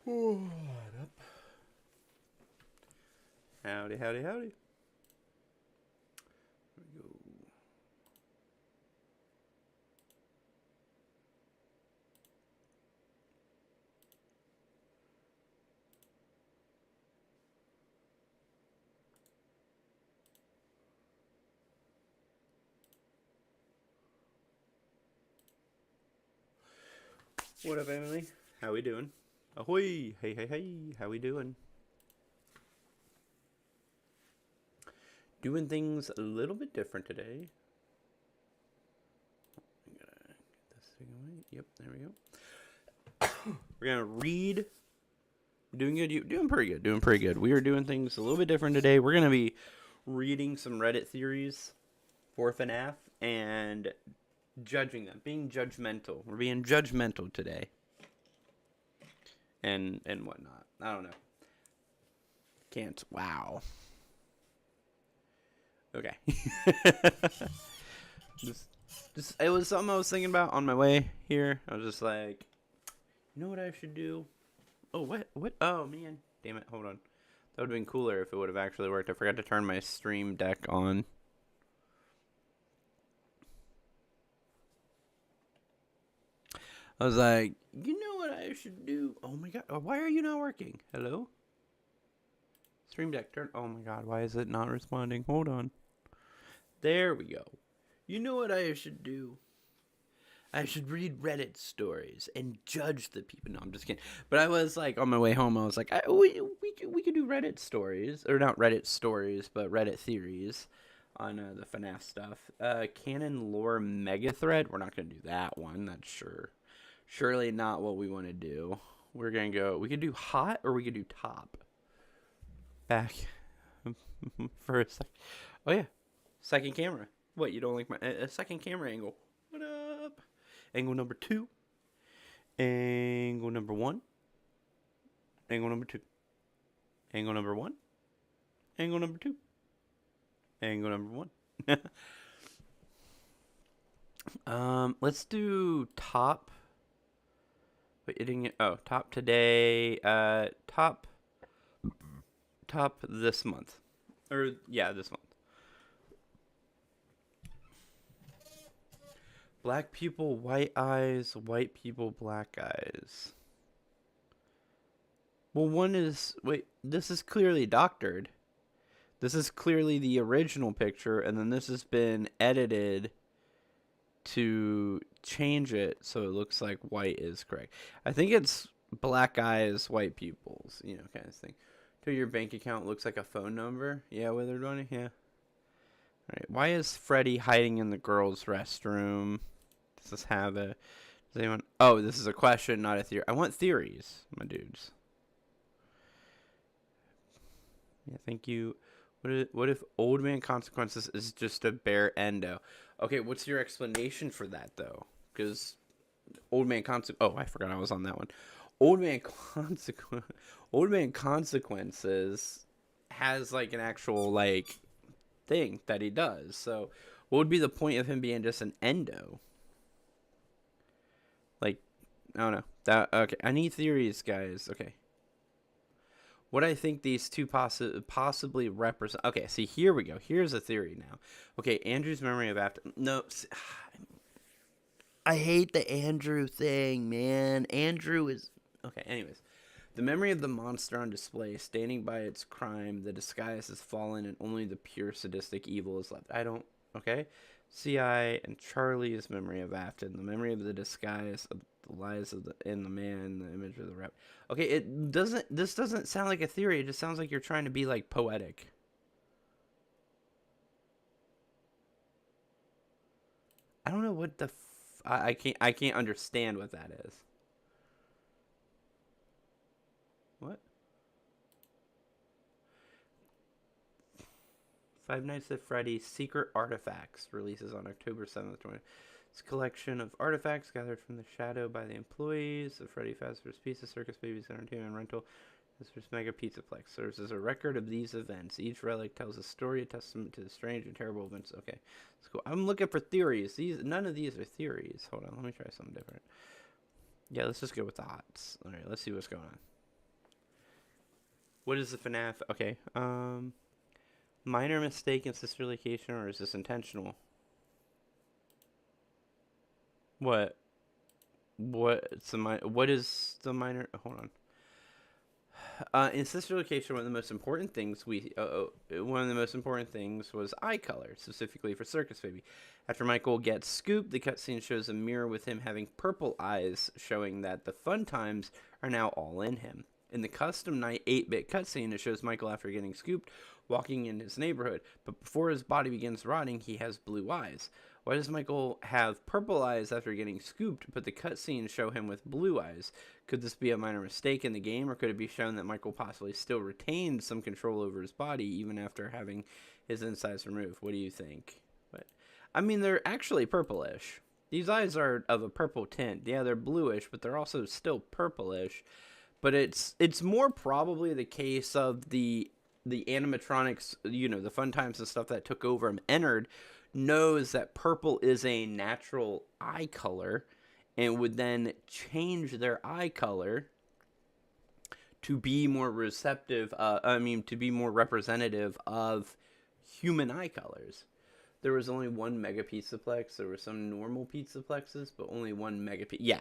What up? Howdy, howdy, howdy. Here we go. What up, Emily? How we doing? Ahoy! Hey, hey, hey! How we doing? Doing things a little bit different today. I'm gonna get this thing away. Yep, there we go. We're gonna read. Doing good. You doing pretty good. Doing pretty good. We are doing things a little bit different today. We're gonna be reading some Reddit theories for Fnaf and judging them, being judgmental. We're being judgmental today. And whatnot. I don't know. Can't. Wow. Okay. just it was something I was thinking about on my way here. I was just like, you know what I should do? Oh, what? Oh, man. Damn it. Hold on. That would have been cooler if it would have actually worked. I forgot to turn my stream deck on. I was like, you know what I should do? Oh my god, why are you not working? Hello? Stream deck, turn. Oh my god, why is it not responding? Hold on. There we go. You know what I should do? I should read Reddit stories and judge the people. No, I'm just kidding. But I was like, on my way home, I was like, we could do Reddit stories. Or not Reddit stories, but Reddit theories on the FNAF stuff. Canon lore mega thread. We're not going to do that one, that's sure. Surely not what we want to do. We're going to go, we could do hot or we could do top. Back for a sec. Oh, yeah. Second camera. What, you don't like my second camera angle? What up? Angle number 2. Angle number 1. Angle number 2. Angle number 1. Angle number 2. Angle number 1. Let's do top. Wait, it didn't get, oh, top today. Top this month. Or, yeah, this month. Black people, white eyes. White people, black eyes. Well, one is... Wait, this is clearly doctored. This is clearly the original picture, and then this has been edited to change it so it looks like white is correct. I think it's black eyes, white pupils, you know, kind of thing. So your bank account looks like a phone number. Yeah, what they're doing, yeah. All right. Why is Freddy hiding in the girls' restroom? Does this have a? Does anyone? Oh, this is a question, not a theory. I want theories, my dudes. Yeah, thank you. What if Old Man Consequences is just a bare endo? Okay, what's your explanation for that though? Because Old Man Oh, I forgot I was on that one. Old Man Consequences has like an actual like thing that he does. So, what would be the point of him being just an endo? Like, I don't know. That okay? I need theories, guys. Okay. What I think these two possibly represent. Okay, see, here we go. Here's a theory now. Okay, Andrew's memory of after. No, see, I hate the Andrew thing, man. Andrew is. Okay, anyways. The memory of the monster on display, standing by its crime, the disguise has fallen, and only the pure sadistic evil is left. I don't. Okay? CI and Charlie's memory of Afton, the memory of the disguise, of the lies of the man, the image of the rep. Okay, it doesn't. This doesn't sound like a theory. It just sounds like you're trying to be like poetic. I don't know what the. I can't understand what that is. What? Five Nights at Freddy's Secret Artifacts releases on October 7th. It's a collection of artifacts gathered from the shadow by the employees of Freddy Fazbear's Pizza Circus Babies Entertainment Rental. This was Mega Pizzaplex serves as a record of these events. Each relic tells a story, a testament to the strange and terrible events. Okay, that's cool. I'm looking for theories. None of these are theories. Hold on, let me try something different. Yeah, let's just go with the hots. All right, let's see what's going on. What is the FNAF? Okay. Minor mistake in sister location, or is this intentional? What? What is the minor? Hold on. In sister location, one of the most important things was eye color, specifically for Circus Baby. After Michael gets scooped, the cutscene shows a mirror with him having purple eyes, showing that the fun times are now all in him. In the custom night 8-bit cutscene, it shows Michael after getting scooped, walking in his neighborhood, but before his body begins rotting, he has blue eyes. Why does Michael have purple eyes after getting scooped, but the cutscenes show him with blue eyes? Could this be a minor mistake in the game, or could it be shown that Michael possibly still retained some control over his body even after having his insides removed? What do you think? I mean, they're actually purplish. These eyes are of a purple tint. Yeah, they're bluish, but they're also still purplish. But it's more probably the case of the animatronics, the fun times and stuff that took over him. Ennard knows that purple is a natural eye color and would then change their eye color to be more receptive, to be more representative of human eye colors. There was only one mega pizzaplex. There were some normal pizzaplexes, but only one mega Yeah.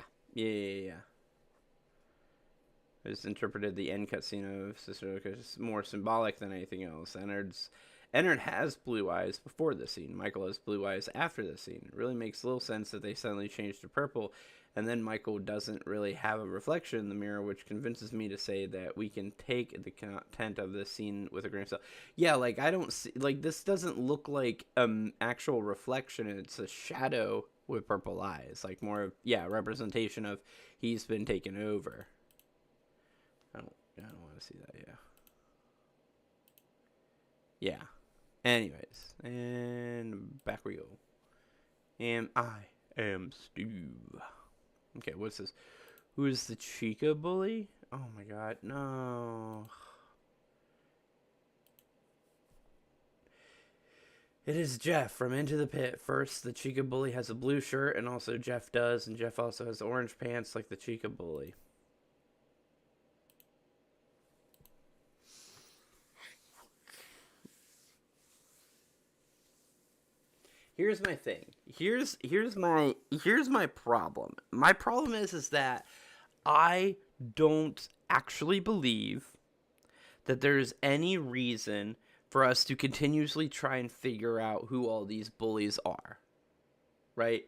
I just interpreted the end cutscene of Sister because it's more symbolic than anything else. Ennard has blue eyes before the scene. Michael has blue eyes after the scene. It really makes little sense that they suddenly changed to purple, and then Michael doesn't really have a reflection in the mirror, which convinces me to say that we can take the content of this scene with a grain of salt. Yeah, like, I don't see, like, this doesn't look like actual reflection. It's a shadow with purple eyes, like more of, representation of he's been taken over. I don't want to see that. Yeah. Anyways, and back we go. And I am Stu. Okay, what's this? Who is the Chica bully? Oh my god, no. It is Jeff from Into the Pit. First, the Chica bully has a blue shirt, and also Jeff does, and Jeff also has orange pants like the Chica bully. Here's my thing. Here's my problem. My problem is that I don't actually believe that there's any reason for us to continuously try and figure out who all these bullies are. Right?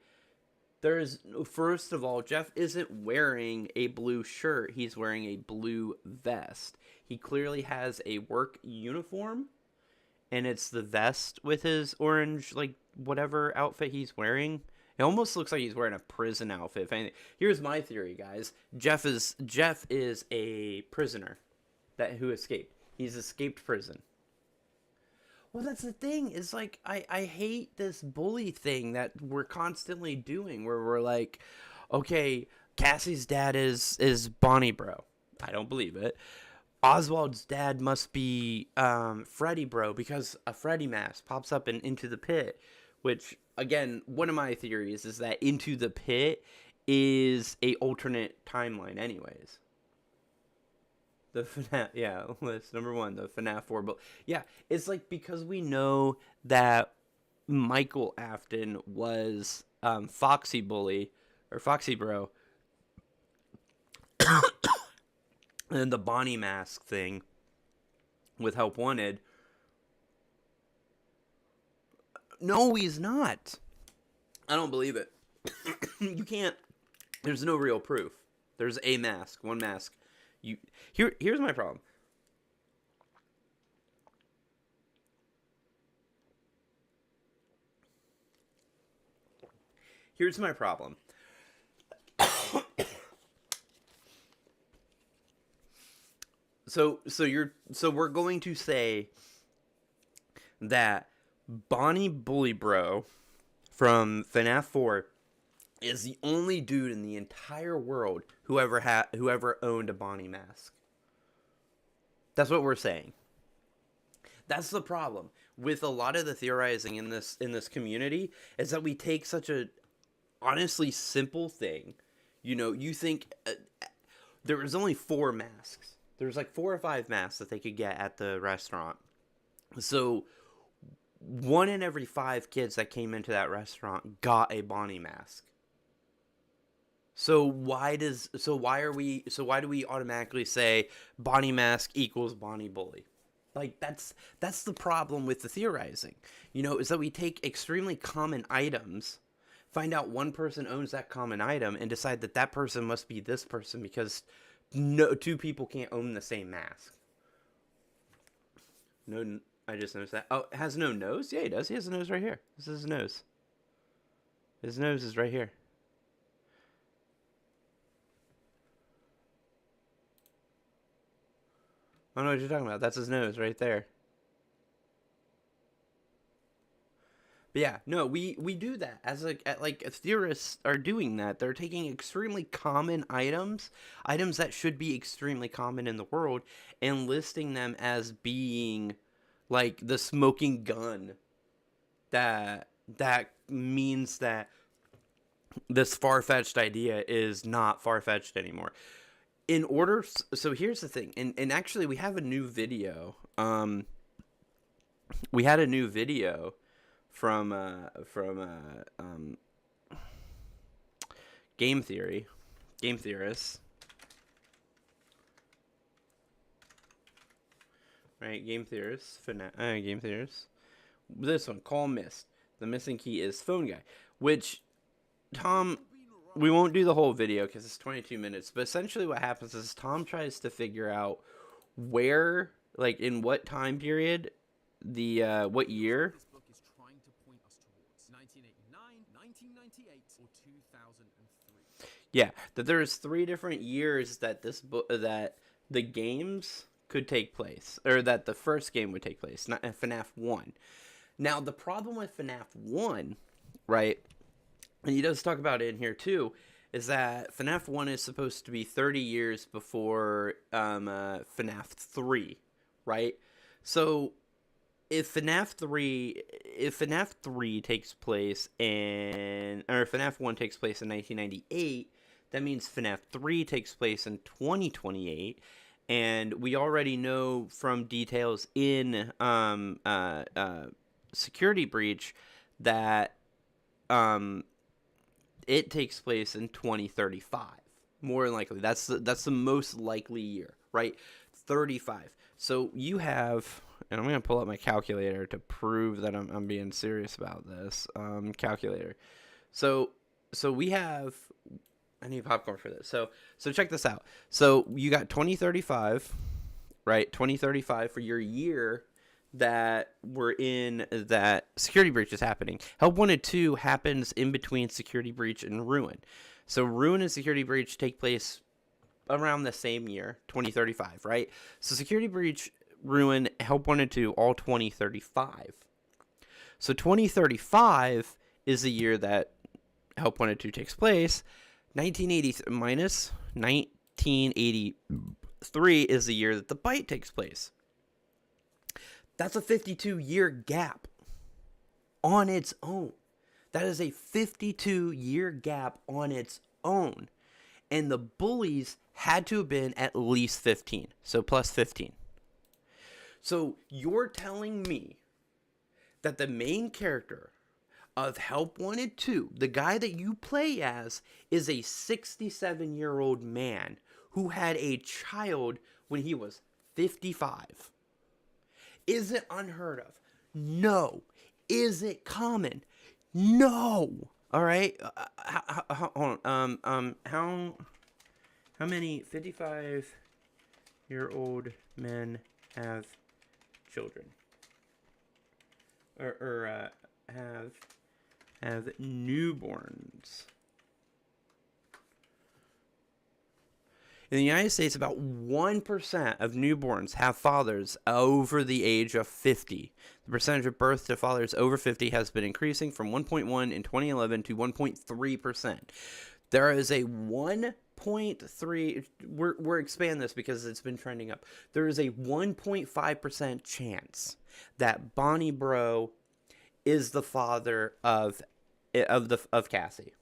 First of all, Jeff isn't wearing a blue shirt. He's wearing a blue vest. He clearly has a work uniform, and it's the vest with his orange, like, whatever outfit he's wearing. It almost looks like he's wearing a prison outfit. If anything. Here's my theory, guys. Jeff is a prisoner who escaped. He's escaped prison. Well, that's the thing. Is like I hate this bully thing that we're constantly doing, where we're like, okay, Cassie's dad is Bonnie Bro. I don't believe it. Oswald's dad must be Freddy Bro, because a Freddy mask pops up in Into the Pit, which, again, one of my theories is that Into the Pit is a alternate timeline anyways. The FNAF, list number 1, the FNAF 4. But yeah, it's like, because we know that Michael Afton was Foxy Bully, or Foxy Bro, and the Bonnie mask thing with Help Wanted. No, he's not. I don't believe it. You can't. There's no real proof. There's a mask, one mask. Here's my problem. Here's my problem. So we're going to say that Bonnie Bully Bro from FNAF 4 is the only dude in the entire world who ever owned a Bonnie mask. That's what we're saying. That's the problem with a lot of the theorizing in this community, is that we take such a honestly simple thing. You think there was only 4 masks. There's like 4 or 5 masks that they could get at the restaurant. So 1 in every 5 kids that came into that restaurant got a Bonnie mask. So why do we automatically say Bonnie mask equals Bonnie bully? Like that's the problem with the theorizing. Is that we take extremely common items, find out one person owns that common item, and decide that that person must be this person because no 2 people can't own the same mask. No, I just noticed that. Oh, it has no nose? Yeah, he does. He has a nose right here. This is his nose. His nose is right here. I don't know what you're talking about. That's his nose right there. But yeah, no, we do that as like theorists are doing that. They're taking extremely common items that should be extremely common in the world, and listing them as being like the smoking gun. That means that this far-fetched idea is not far-fetched anymore. So here's the thing, and actually we have a new video. We had a new video from game theorists, right? Game theorists. This one, Call Missed. The missing key is phone guy, which Tom. We won't do the whole video because it's 22 minutes. But essentially, what happens is Tom tries to figure out where, like, in what time period, what year. This book is trying to point us towards 1989, 1998, or 2003. Yeah, that there's 3 different years that that the games could take place, or that the first game would take place, not FNAF 1. Now, the problem with FNAF 1, right, and he does talk about it in here too, is that FNAF 1 is supposed to be 30 years before FNAF 3, right? So if FNAF 3 takes place or FNAF 1 takes place in 1998, that means FNAF 3 takes place in 2028, and we already know from details in Security Breach that it takes place in 2035. More than likely, that's the most likely year, right? 35. So you have, and I'm gonna pull up my calculator to prove that I'm being serious about this. Calculator. So we have. I need popcorn for this. So check this out. So you got 2035, right? 2035 for your year that we're in, that Security Breach is happening. Help Wanted 2 happens in between Security Breach and Ruin. So Ruin and Security Breach take place around the same year, 2035, right? So Security Breach, Ruin, Help Wanted 2, all 2035. So 2035 is the year that Help Wanted 2 takes place. 1980 minus 1983 is the year that the bite takes place. That's a 52-year gap on its own. That is a 52-year gap on its own. And the bullies had to have been at least 15. So plus 15. So you're telling me that the main character of Help Wanted 2, the guy that you play as, is a 67-year-old man who had a child when he was 55. Is it unheard of? No. Is it common? No. All right. Hold on. How many 55-year-old men have children? Or have newborns? In the United States, about 1% of newborns have fathers over the age of 50. The percentage of birth to fathers over 50 has been increasing from 1.1 in 2011 to 1.3%. There is a 1.3, we're expanding this because it's been trending up. There is a 1.5% chance that Bonnie Bro is the father of Cassie.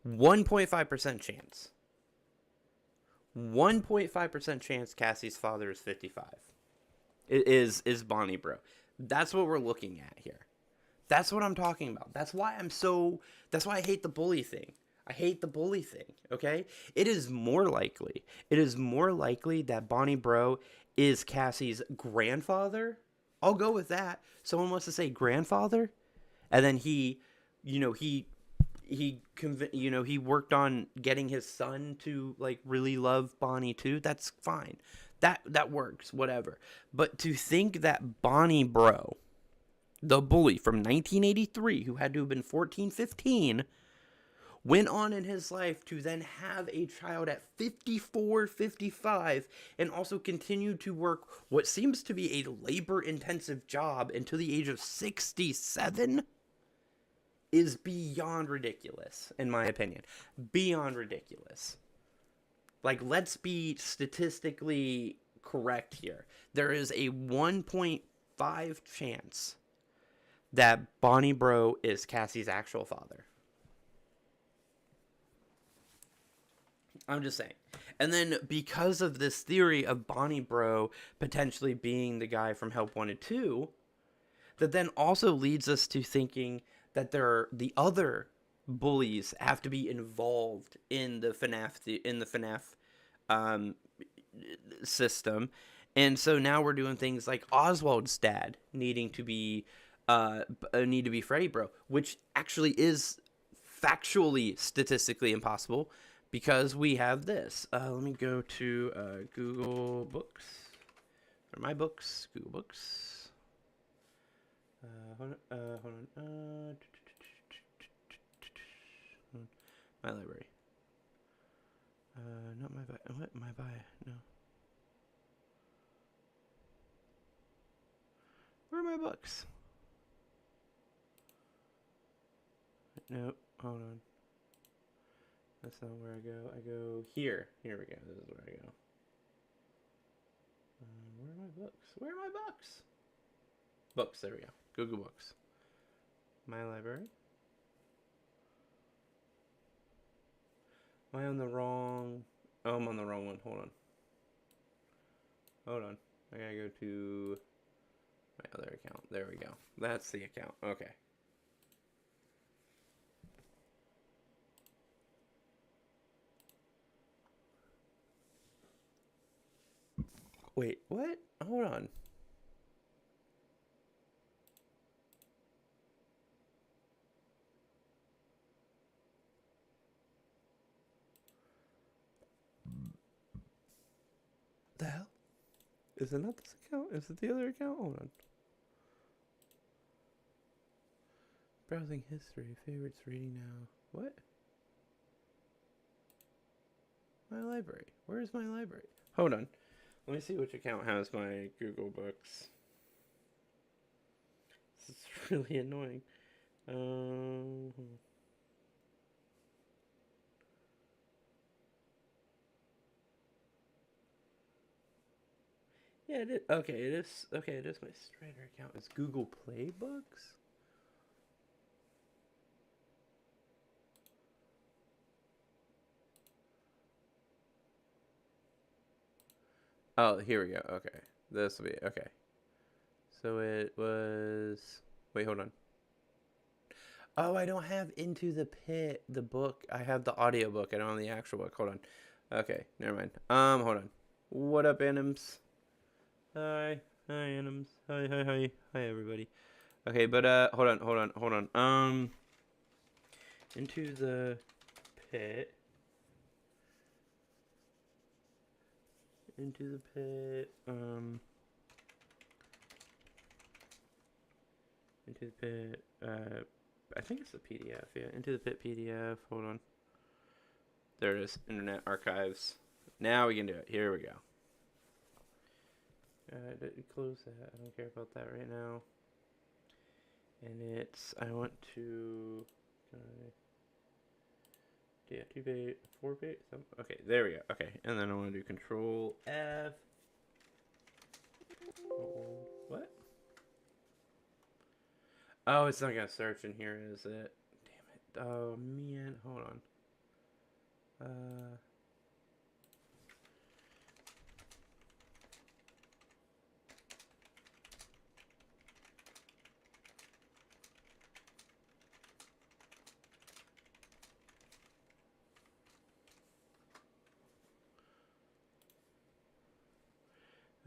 1.5% chance. 1.5% chance Cassie's father is 55. It is Bonnie Bro. That's what we're looking at here. That's what I'm talking about. That's why I hate the bully thing. I hate the bully thing, okay? It is more likely. It is more likely that Bonnie Bro is Cassie's grandfather. I'll go with that. Someone wants to say grandfather, and then you know, he worked on getting his son to like really love Bonnie too. That's fine. That works, whatever. But to think that Bonnie Bro, the bully from 1983, who had to have been 14, 15, went on in his life to then have a child at 54, 55, and also continue to work what seems to be a labor intensive job until the age of 67 is beyond ridiculous, in my opinion. Beyond ridiculous. Like, let's be statistically correct here. There is a 1.5 chance that Bonnie Bro is Cassie's actual father. I'm just saying. And then because of this theory of Bonnie Bro potentially being the guy from Help Wanted 2, that then also leads us to thinking that the other bullies have to be involved in the FNAF um, system. And so now we're doing things like Oswald's dad needing to be Freddy Bro, which actually is factually statistically impossible because we have this. Let me go to Google Books or my books, Google Books. Hold on. My library. Not my buy. What? My buy? No. Where are my books? Nope. Hold on. That's not where I go. I go here. Here we go. This is where I go. Where are my books? Where are my books? Books. There we go. Google Books. My library. Am I on the wrong? Oh, I'm on the wrong one. Hold on. I gotta go to my other account. There we go. That's the account. Okay. Wait, what? Hold on. The hell? Is it not this account? Is it the other account? Hold on. Browsing history, favorites, reading now. What? My library. Where is my library? Hold on. Let me see which account has my Google Books. This is really annoying. Yeah, it is. Okay, it is. Okay, it is my Strider account. It's Google Play Books. Oh, here we go. Okay, this will be okay. So it was. Wait, hold on. Oh, I don't have Into the Pit, the book. I have the audio book. I don't have the actual book. Hold on. Okay, never mind. Hold on. What up, Anims? Hi, Anims. Hi, everybody. Okay, but hold on. Into the Pit. Into the Pit. Into the Pit. I think it's the PDF. Yeah, Into the Pit PDF. Hold on. There it is. Internet Archives. Now we can do it. Here we go. Close that. I don't care about that right now. And it's. I want to. Deactivate 4-page. Okay, there we go. Okay, and then I want to do Control F. What? Oh, it's not gonna search in here, is it? Damn it. Oh man, hold on.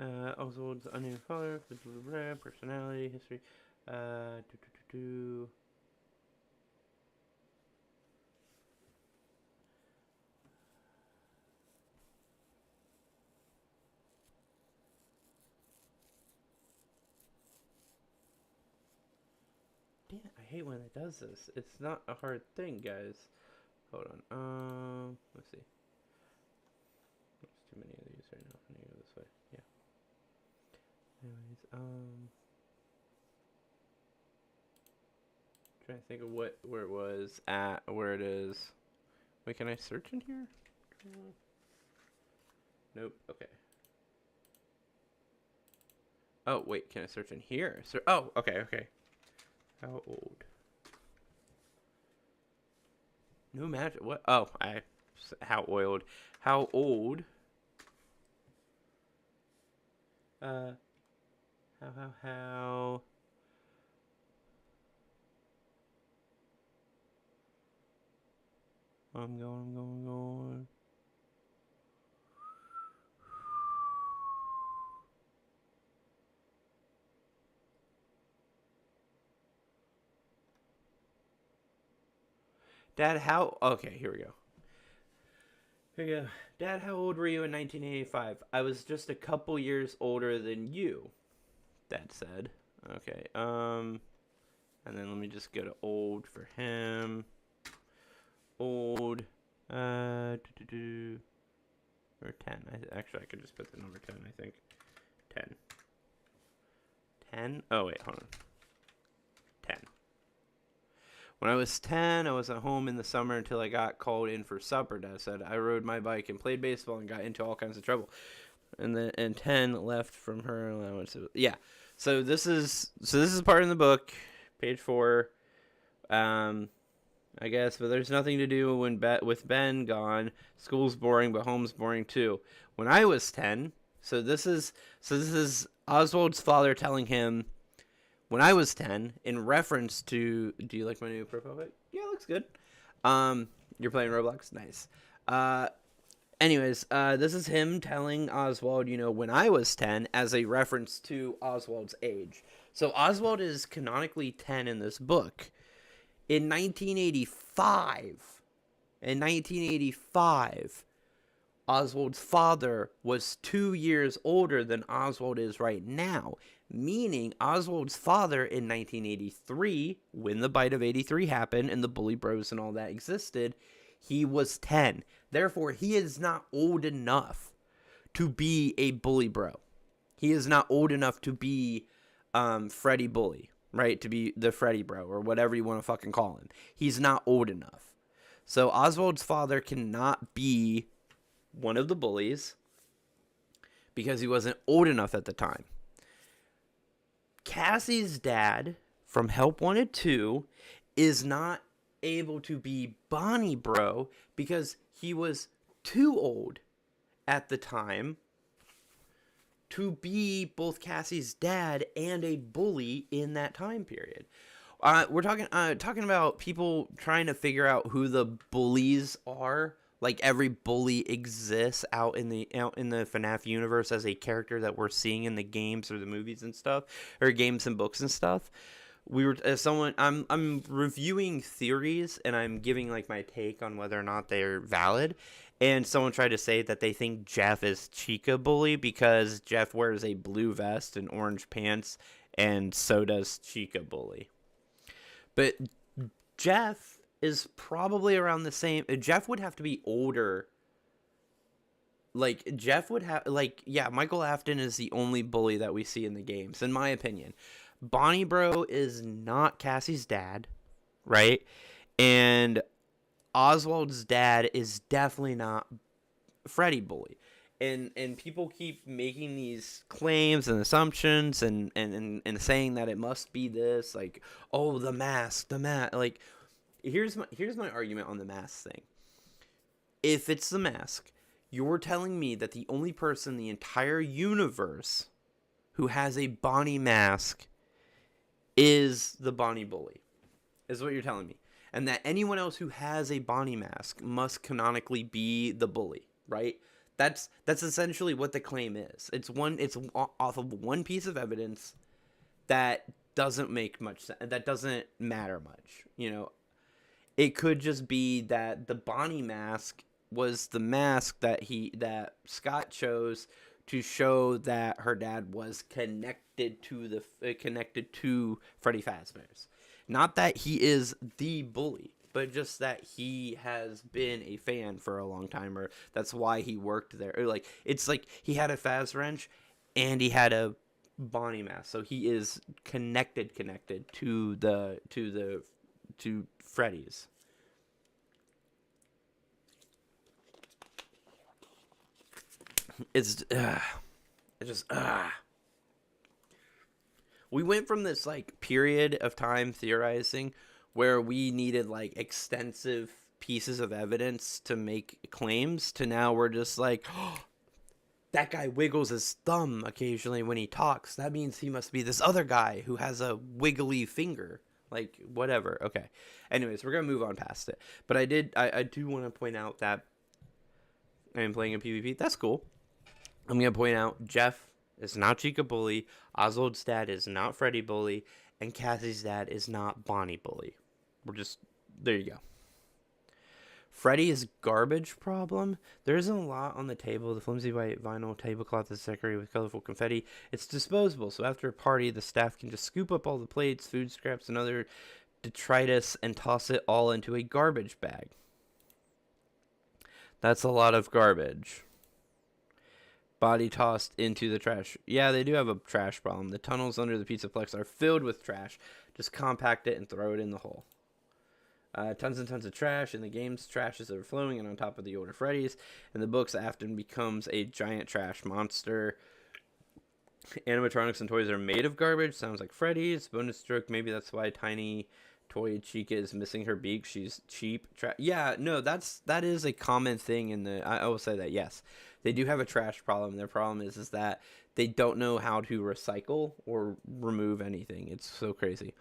Oswald's unnamed father, personality, history. Do. Damn, I hate when it does this. It's not a hard thing, guys. Hold on. Let's see. There's too many of these right now. I need to go this way. Yeah. Anyways, trying to think of where it was at, where it is. Wait, can I search in here? Nope. Okay. Oh wait, can I search in here? Oh, okay. How old? No magic. What? Oh, how oiled? How old? How? I'm going. Dad, how? Okay, here we go. Dad, how old were you in 1985? I was just a couple years older than you, Dad said. Okay, and then let me just go to old for him. Old, or 10. Actually, I could just put the number 10, I think. 10. 10? Oh, wait, hold on. 10. When I was 10, I was at home in the summer until I got called in for supper, Dad said. I rode my bike and played baseball and got into all kinds of trouble. And 10 left from her allowance. Yeah. So this is part in the book, page 4. I guess, but there's nothing to do with Ben gone. School's boring, but home's boring too. When I was 10, so this is Oswald's father telling him when I was 10 in reference to, do you like my new profile pic? Yeah, it looks good. You're playing Roblox? Nice. Anyways, this is him telling Oswald, when I was 10 as a reference to Oswald's age. So Oswald is canonically 10 in this book. In 1985, Oswald's father was 2 years older than Oswald is right now, meaning Oswald's father in 1983, when the bite of 83 happened and the bully bros and all that existed, he was 10. Therefore, he is not old enough to be a bully bro. He is not old enough to be Freddy Bully. Right, to be the Freddy bro, or whatever you want to fucking call him. He's not old enough. So Oswald's father cannot be one of the bullies because he wasn't old enough at the time. Cassie's dad from Help Wanted 2 is not able to be Bonnie bro because he was too old at the time to be both Cassie's dad and a bully in that time period. We're talking about people trying to figure out who the bullies are. Like every bully exists out in the FNAF universe as a character that we're seeing in the games or the movies and stuff, or games and books and stuff. I'm reviewing theories and I'm giving like my take on whether or not they're valid. And someone tried to say that they think Jeff is Chica Bully because Jeff wears a blue vest and orange pants, and so does Chica Bully. But Jeff is probably around the same. Jeff would have to be older. Like, Jeff would have, Michael Afton is the only bully that we see in the games, in my opinion. Bonnie Bro is not Cassie's dad, right? And Oswald's dad is definitely not Freddy Bully. And people keep making these claims and assumptions and saying that it must be this, like, oh, the mask. Like, here's my argument on the mask thing. If it's the mask, you're telling me that the only person in the entire universe who has a Bonnie mask is the Bonnie Bully, is what you're telling me. And that anyone else who has a Bonnie mask must canonically be the bully, right? That's essentially what the claim is. It's off of one piece of evidence that doesn't make much sense. That doesn't matter much. It could just be that the Bonnie mask was the mask that Scott chose to show that her dad was connected to Freddy Fazbear's. Not that he is the bully, but just that he has been a fan for a long time, or that's why he worked there. Or like it's like he had a Faz wrench and he had a Bonnie mask, so he is connected to Freddy's. It just we went from this like period of time theorizing where we needed like extensive pieces of evidence to make claims to now we're just like, oh, that guy wiggles his thumb occasionally when he talks. That means he must be this other guy who has a wiggly finger. Like, whatever. Okay. Anyways, we're going to move on past it. But I do want to point out that I am playing a PvP. That's cool. I'm going to point out Jeff is not Chica Bully, Oswald's dad is not Freddy Bully, and Cassie's dad is not Bonnie Bully. There you go. Freddy's garbage problem. There isn't a lot on the table. The flimsy white vinyl tablecloth is decorated with colorful confetti. It's disposable, so after a party, the staff can just scoop up all the plates, food scraps, and other detritus and toss it all into a garbage bag. That's a lot of garbage. Body tossed into the trash. Yeah, they do have a trash problem. The tunnels under the Pizzaplex are filled with trash. Just compact it and throw it in the hole. Tons and tons of trash. In the games, trash is overflowing and on top of the older Freddy's. In the books, Afton becomes a giant trash monster. Animatronics and toys are made of garbage. Sounds like Freddy's. Bonus stroke. Maybe that's why Tiny Toy Chica is missing her beak. She's cheap. Yeah, no, that is a common thing in the. I will say that, yes. They do have a trash problem. Their problem is that they don't know how to recycle or remove anything. It's so crazy.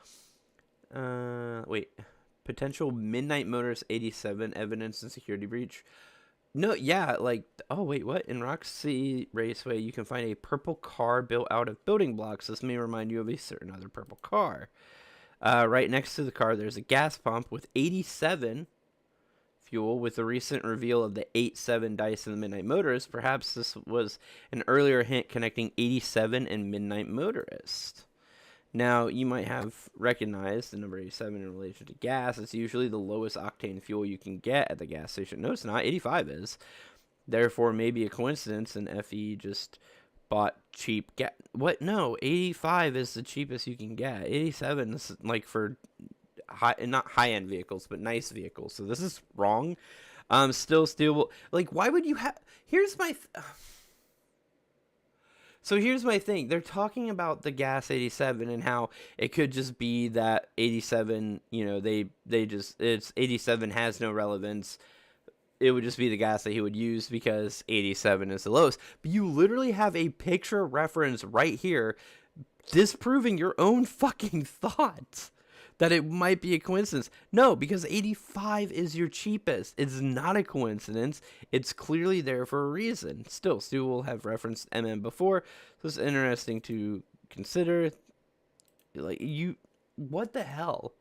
Wait. Potential Midnight Motors 87 evidence and security breach. No, yeah, like, oh, wait, what? In Roxy Raceway, you can find a purple car built out of building blocks. This may remind you of a certain other purple car. Right next to the car, there's a gas pump with 87 fuel. With the recent reveal of the 87 dice in the Midnight Motorist, perhaps this was an earlier hint connecting 87 and Midnight Motorist. Now, you might have recognized the number 87 in relation to gas. It's usually the lowest octane fuel you can get at the gas station. No, it's not. 85 is. Therefore, maybe a coincidence, and FE just bought cheap gas. What? No, 85 is the cheapest you can get. 87 is like for not high-end vehicles, but nice vehicles. So this is wrong. Still, like, why would you have... Here's my... So here's my thing. They're talking about the gas 87 and how it could just be that 87, it's 87 has no relevance. It would just be the gas that he would use because 87 is the lowest. But you literally have a picture reference right here disproving your own fucking thoughts that it might be a coincidence. No, because 85 is your cheapest. It's not a coincidence. It's clearly there for a reason. Still, Stu will have referenced before, so it's interesting to consider. Like, what the hell?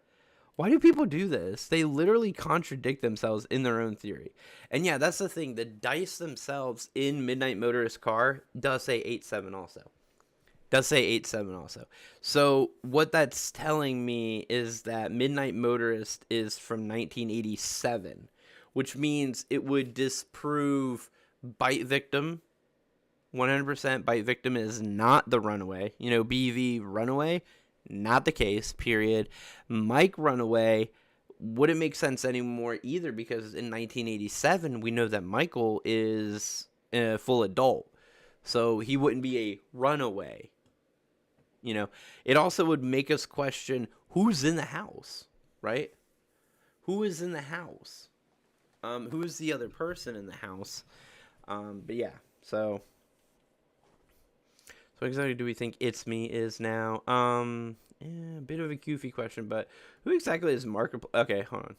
Why do people do this? They literally contradict themselves in their own theory. And yeah, that's the thing. The dice themselves in Midnight Motorist car does say 87 also. So what that's telling me is that Midnight Motorist is from 1987, which means it would disprove Bite Victim. 100% Bite Victim is not the Runaway. BV Runaway, not the case, period. Mike Runaway wouldn't make sense anymore either because in 1987, we know that Michael is a full adult. So he wouldn't be a runaway. It also would make us question who's in the house, right? Who is in the house? Who is the other person in the house? But yeah, so exactly do we think It's Me is now? A bit of a goofy question, but who exactly is Markiplier? Okay, hold on.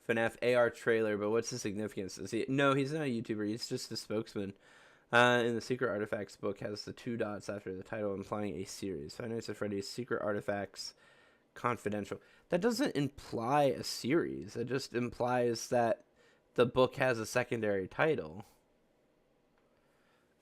FNAF AR trailer, but what's the significance? Is he? No, he's not a YouTuber. He's just a spokesman. In the Secret Artifacts book has the 2 dots after the title implying a series. Five Nights at Freddy's Secret Artifacts Confidential. That doesn't imply a series. It just implies that the book has a secondary title.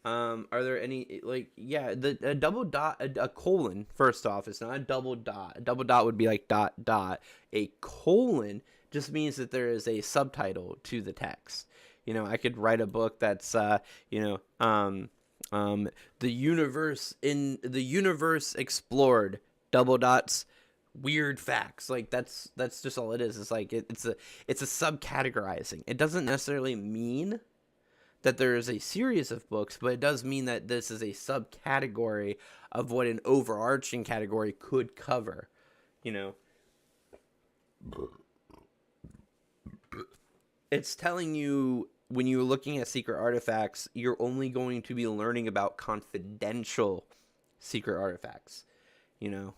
Are there any, like, yeah, a double dot, a colon, first off, it's not a double dot. A double dot would be like dot, dot. A colon just means that there is a subtitle to the text. You know, I could write a book that's, the universe explored, double dots, weird facts. Like, that's just all it is. It's like, it's a subcategorizing. It doesn't necessarily mean that there is a series of books, but it does mean that this is a subcategory of what an overarching category could cover, you know. It's telling you, when you're looking at secret artifacts, you're only going to be learning about confidential secret artifacts, you know,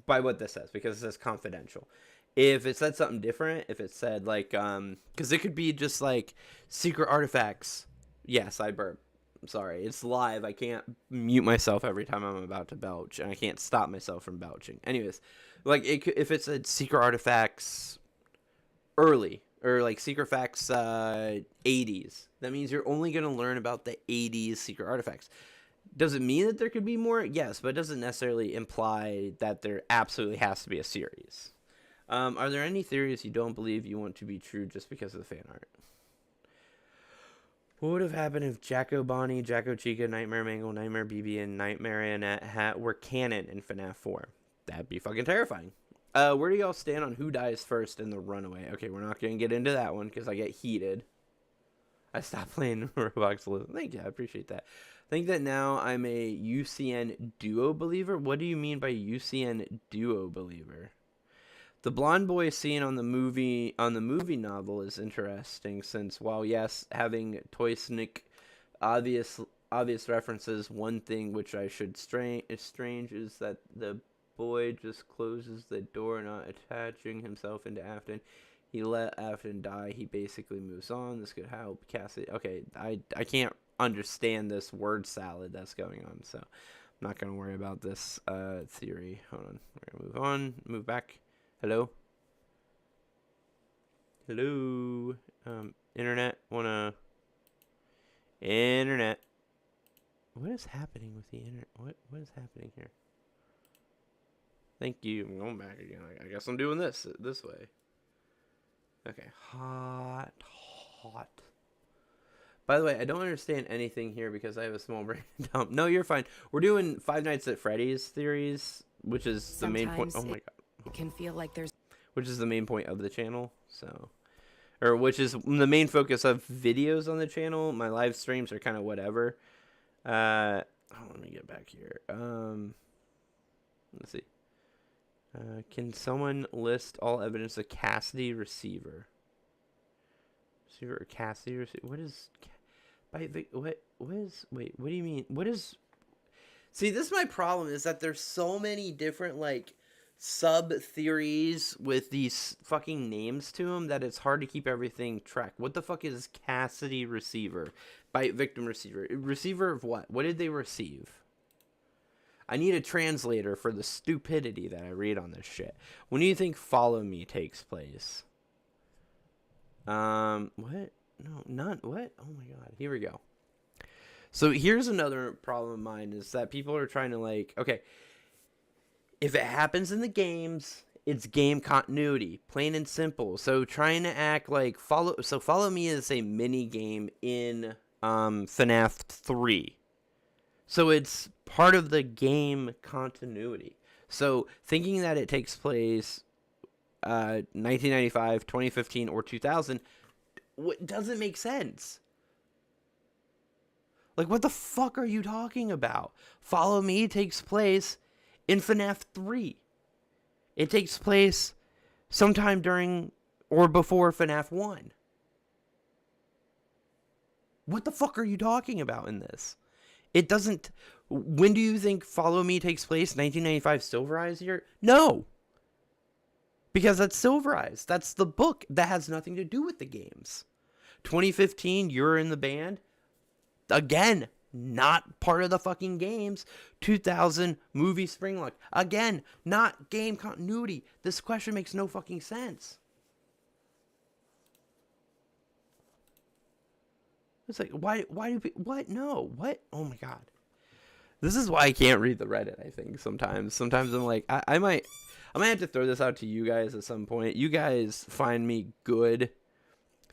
by what this says, because it says confidential. If it said something different, if it said, like, because it could be just, like, secret artifacts. Yes, I burp. I'm sorry. It's live. I can't mute myself every time I'm about to belch, and I can't stop myself from belching. Anyways, like, if it said secret artifacts early, or, like, secret facts 80s, that means you're only going to learn about the 80s secret artifacts. Does it mean that there could be more? Yes, but it doesn't necessarily imply that there absolutely has to be a series. Are there any theories you don't believe you want to be true just because of the fan art? What would have happened if Jacko Bonnie, Jacko Chica, Nightmare Mangle, Nightmare BB, and Nightmare Marionette Hat were canon in FNAF 4? That'd be fucking terrifying. Where do y'all stand on who dies first in the runaway? Okay, we're not going to get into that one because I get heated. I stopped playing Roblox. Thank you, I appreciate that. I think that now I'm a UCN duo believer. What do you mean by UCN duo believer? The blonde boy scene on the movie novel is interesting, since while yes, having Toysnik obvious references, one thing which I should is strange is that the boy just closes the door, not attaching himself into Afton. He let Afton die. He basically moves on. This could help Cassie. Okay, I can't understand this word salad that's going on, so I'm not gonna worry about this theory. Hold on, we're gonna move on. Move back. Hello? Hello? Internet? Internet. What is happening with the internet? What is happening here? Thank you. I'm going back again. I guess I'm doing this way. Okay. Hot. By the way, I don't understand anything here because I have a small brain dump. No, you're fine. We're doing Five Nights at Freddy's theories, which is the main point. Oh my god. It can feel like there's, which is the main point of the channel, so, or which is the main focus of videos on the channel. My live streams are kind of whatever. Let me get back here. Let's see. Can someone list all evidence of Cassidy receiver? Receiver or Cassidy receiver? What is, what is, wait, what do you mean? What is, see, this is my problem, is that there's so many different, like, sub-theories with these fucking names to them that it's hard to keep everything tracked. What the fuck is Cassidy receiver? Bite victim receiver. Receiver of what? What did they receive? I need a translator for the stupidity that I read on this shit. When do you think Follow Me takes place? What? No, not what? Oh my god. Here we go. So here's another problem of mine, is that people are trying to, like, okay, if it happens in the games, it's game continuity, plain and simple. So trying to act like Follow Me is a mini game in FNAF 3. So it's part of the game continuity. So thinking that it takes place 1995, 2015, or 2000 doesn't make sense. Like, what the fuck are you talking about? Follow Me takes place in FNAF 3. It takes place sometime during or before FNAF 1. What the fuck are you talking about in this? It doesn't... When do you think Follow Me takes place? 1995 Silver Eyes year? No! Because that's Silver Eyes. That's the book. That has nothing to do with the games. 2015, you're in the band. Again, not part of the fucking games. 2000, movie Springlock. Again, not game continuity. This question makes no fucking sense. It's like, why do people, what? No, what? Oh my God. This is why I can't read the Reddit, I think, sometimes. Sometimes I'm like, I might have to throw this out to you guys at some point. You guys find me good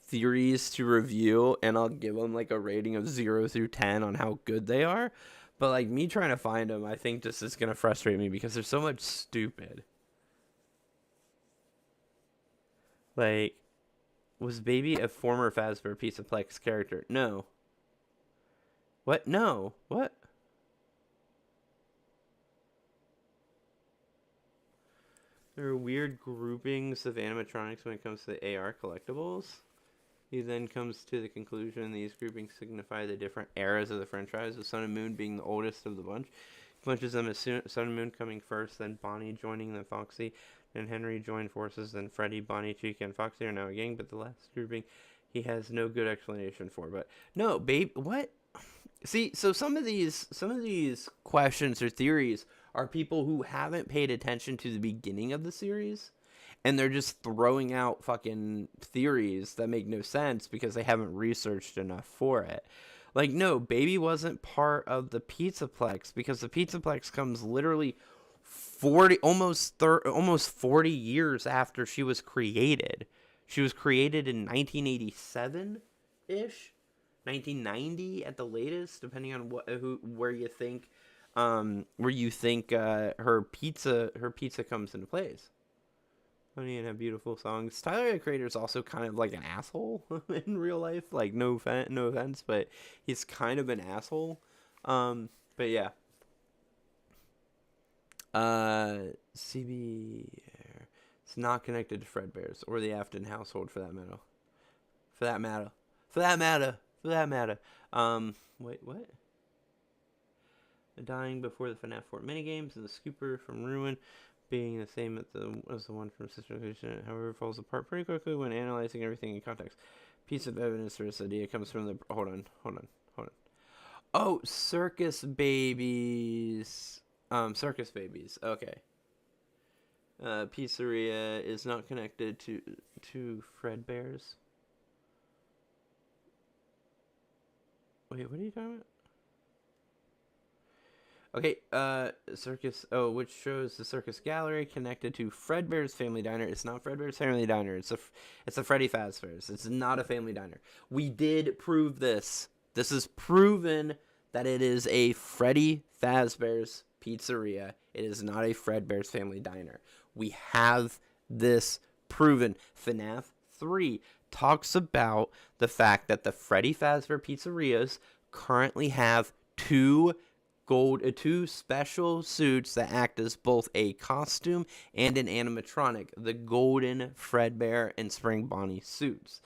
theories to review, and I'll give them like a rating of 0 through 10 on how good they are. But like me trying to find them, I think just is going to frustrate me because there's so much stupid. Like, was Baby a former Fazbear Pizza Plex character? No. What? No. What? There are weird groupings of animatronics when it comes to the AR collectibles. He then comes to the conclusion these groupings signify the different eras of the franchise, with Sun and Moon being the oldest of the bunch. He punches them as Sun and Moon coming first, then Bonnie joining, then Foxy, and Henry join forces, then Freddy, Bonnie, Chica, and Foxy are now a gang, but the last grouping he has no good explanation for. But no, babe, what? See, so some of these questions or theories are people who haven't paid attention to the beginning of the series, and they're just throwing out fucking theories that make no sense because they haven't researched enough for it. Like, no, Baby wasn't part of the Pizzaplex because the Pizzaplex comes literally almost 40 years after she was created. She was created in 1987-ish. 1990 at the latest, depending on where you think her pizza comes into place. Funny and have beautiful songs. Tyler, the creator, is also kind of like an asshole in real life. Like, no offense, but he's kind of an asshole. But yeah. CB, it's not connected to Fredbear's or the Afton household for that matter. Wait, what? Dying before the Fnaf 4 minigames and the scooper from Ruin being the same as the one from Sister Illusion, however, falls apart pretty quickly when analyzing everything in context. Piece of evidence for this idea comes from the... Hold on. Oh, Circus Babies. Circus Babies. Okay. Pizzeria is not connected to Fredbear's. Wait, what are you talking about? Okay, Circus... Oh, which shows the Circus Gallery connected to Fredbear's Family Diner. It's not Fredbear's Family Diner. It's a Freddy Fazbear's. It's not a Family Diner. We did prove this. This is proven that it is a Freddy Fazbear's Pizzeria. It is not a Fredbear's Family Diner. We have this proven. FNAF 3 talks about the fact that the Freddy Fazbear Pizzerias currently have two special suits that act as both a costume and an animatronic, the golden Fredbear and Spring Bonnie suits.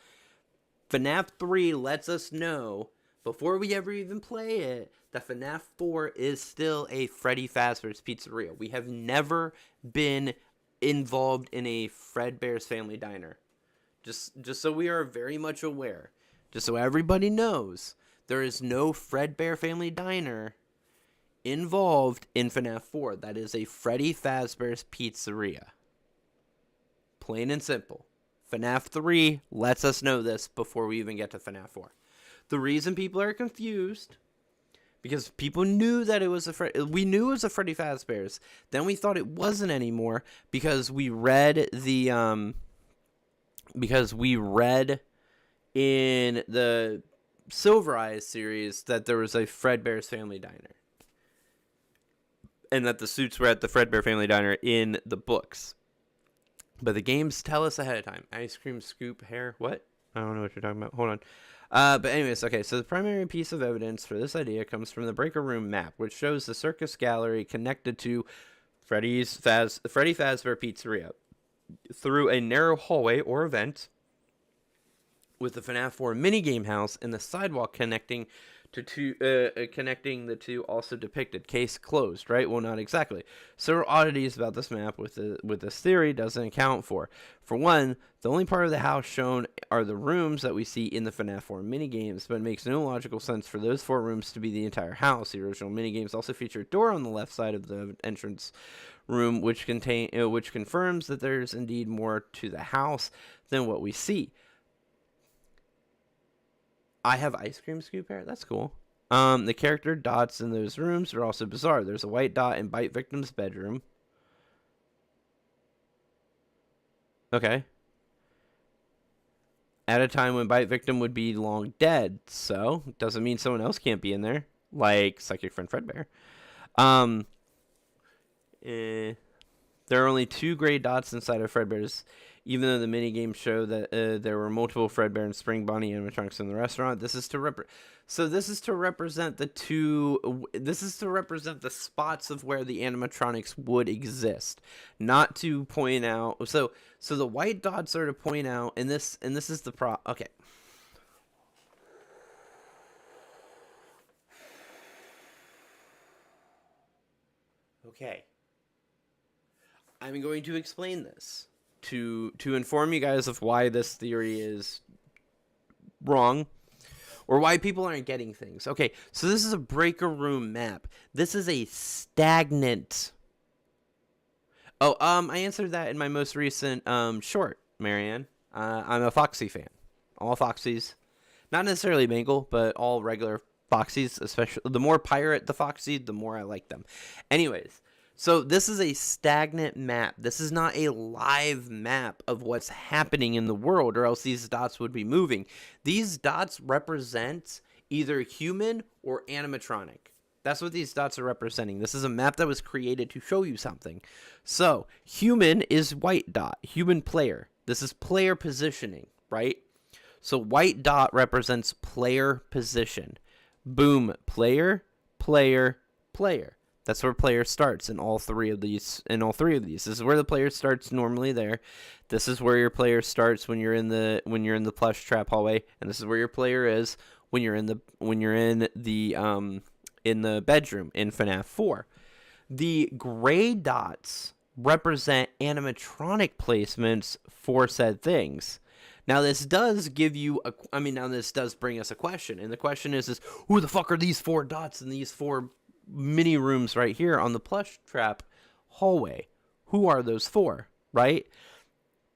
FNAF 3 lets us know, before we ever even play it, that FNAF 4 is still a Freddy Fazbear's Pizzeria. We have never been involved in a Fredbear's Family Diner. Just so we are very much aware. Just so everybody knows, there is no Fredbear Family Diner involved in FNAF 4. That is a Freddy Fazbear's Pizzeria. Plain and simple. FNAF 3 lets us know this before we even get to FNAF 4. The reason people are confused, because people knew that it was we knew it was a Freddy Fazbear's. Then we thought it wasn't anymore because we read in the Silver Eyes series that there was a Fredbear's Family Diner. And that the suits were at the Fredbear Family Diner in the books. But the games tell us ahead of time. Ice cream scoop hair. What? I don't know what you're talking about. Hold on. But anyways, okay, so the primary piece of evidence for this idea comes from the Breaker Room map, which shows the circus gallery connected to Freddy Fazbear Pizzeria through a narrow hallway or vent, with the FNAF 4 minigame house and the sidewalk connecting connecting the two also depicted. Case closed, right? Well, not exactly. Several oddities about this map with this theory doesn't account for. For one, the only part of the house shown are the rooms that we see in the Fnaf 4 minigames, but it makes no logical sense for those 4 rooms to be the entire house. The original minigames also feature a door on the left side of the entrance room, which confirms that there's indeed more to the house than what we see. I have ice cream scoop hair. That's cool. The character dots in those rooms are also bizarre. There's a white dot in Bite Victim's bedroom. Okay. At a time when Bite Victim would be long dead, so doesn't mean someone else can't be in there, like Psychic Friend Fredbear. There are only 2 gray dots inside of Fredbear's, even though the minigames show that there were multiple Fredbear and Spring Bunny animatronics in the restaurant. This is to represent the two. This is to represent the spots of where the animatronics would exist, not to point out. So the white dots are to point out, and this is the Okay. Okay. I'm going to explain this to inform you guys of why this theory is wrong or why people aren't getting things. Okay, so this is a breaker room map. This is a stagnant. Oh, I answered that in my most recent short, Marianne. I'm a Foxy fan. All Foxies. Not necessarily Bengal, but all regular Foxies, especially the more pirate the Foxy, the more I like them. Anyways, so this is a stagnant map. This is not a live map of what's happening in the world, or else these dots would be moving. These dots represent either human or animatronic. That's what these dots are representing. This is a map that was created to show you something. So, human is white dot, human player. This is player positioning, right? So, white dot represents player position. Boom, player, player, player. That's where player starts in all 3 of these. This is where the player starts normally there. This is where your player starts when you're in the plush trap hallway, and this is where your player is when you're in the bedroom in FNAF 4. The gray dots represent animatronic placements for said things. Now this does give you this does bring us a question, and the question is who the fuck are these 4 dots in these 4 mini rooms right here on the plush trap hallway? Who are those 4, right?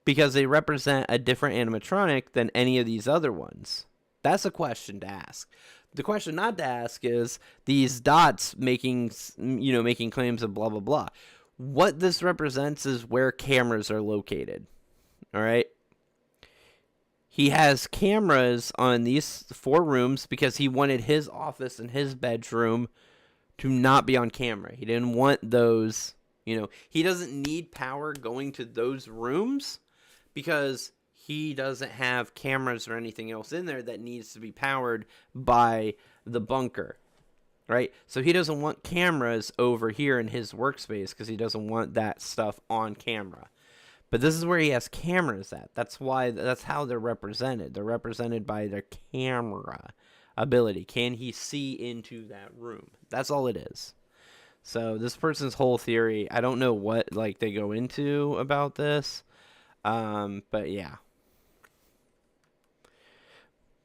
Because they represent a different animatronic than any of these other ones. That's a question to ask. The question not to ask is these dots making claims of blah blah blah. What this represents is where cameras are located. All right. He has cameras on these 4 rooms because he wanted his office and his bedroom to not be on camera. He didn't want those, he doesn't need power going to those rooms because he doesn't have cameras or anything else in there that needs to be powered by the bunker, right? So he doesn't want cameras over here in his workspace because he doesn't want that stuff on camera. But this is where he has cameras at. That's how they're represented. They're represented by their camera ability. Can he see into that room? That's all it is. So this person's whole theory, I don't know what they go into about this. But yeah.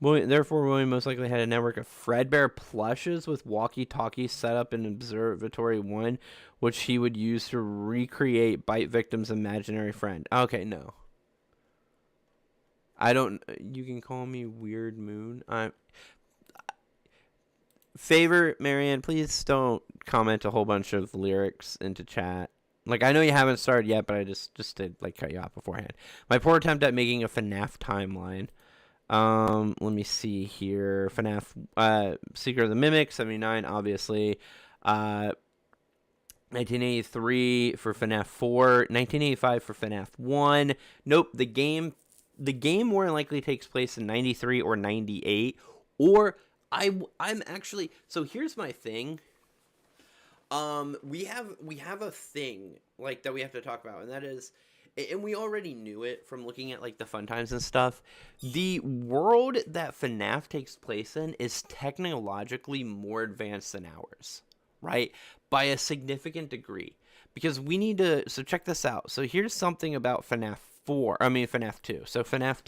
Therefore, William most likely had a network of Fredbear plushes with walkie-talkies set up in Observatory 1, which he would use to recreate Bite Victim's imaginary friend. Okay, no. You can call me Weird Moon. Favor, Marianne, please don't comment a whole bunch of lyrics into chat. I know you haven't started yet, but I just did cut you off beforehand. My poor attempt at making a FNAF timeline. Let me see here. FNAF, Secret of the Mimic, 79, obviously. 1983 for FNAF 4. 1985 for FNAF 1. Nope, the game more than likely takes place in 93 or 98. Or I'm actually... So here's my thing. We have a thing that we have to talk about, and that is and we already knew it from looking at like the fun times and stuff. The world that FNAF takes place in is technologically more advanced than ours, right? By a significant degree. Because we need to, so check this out. So here's something about FNAF 2. So FNAF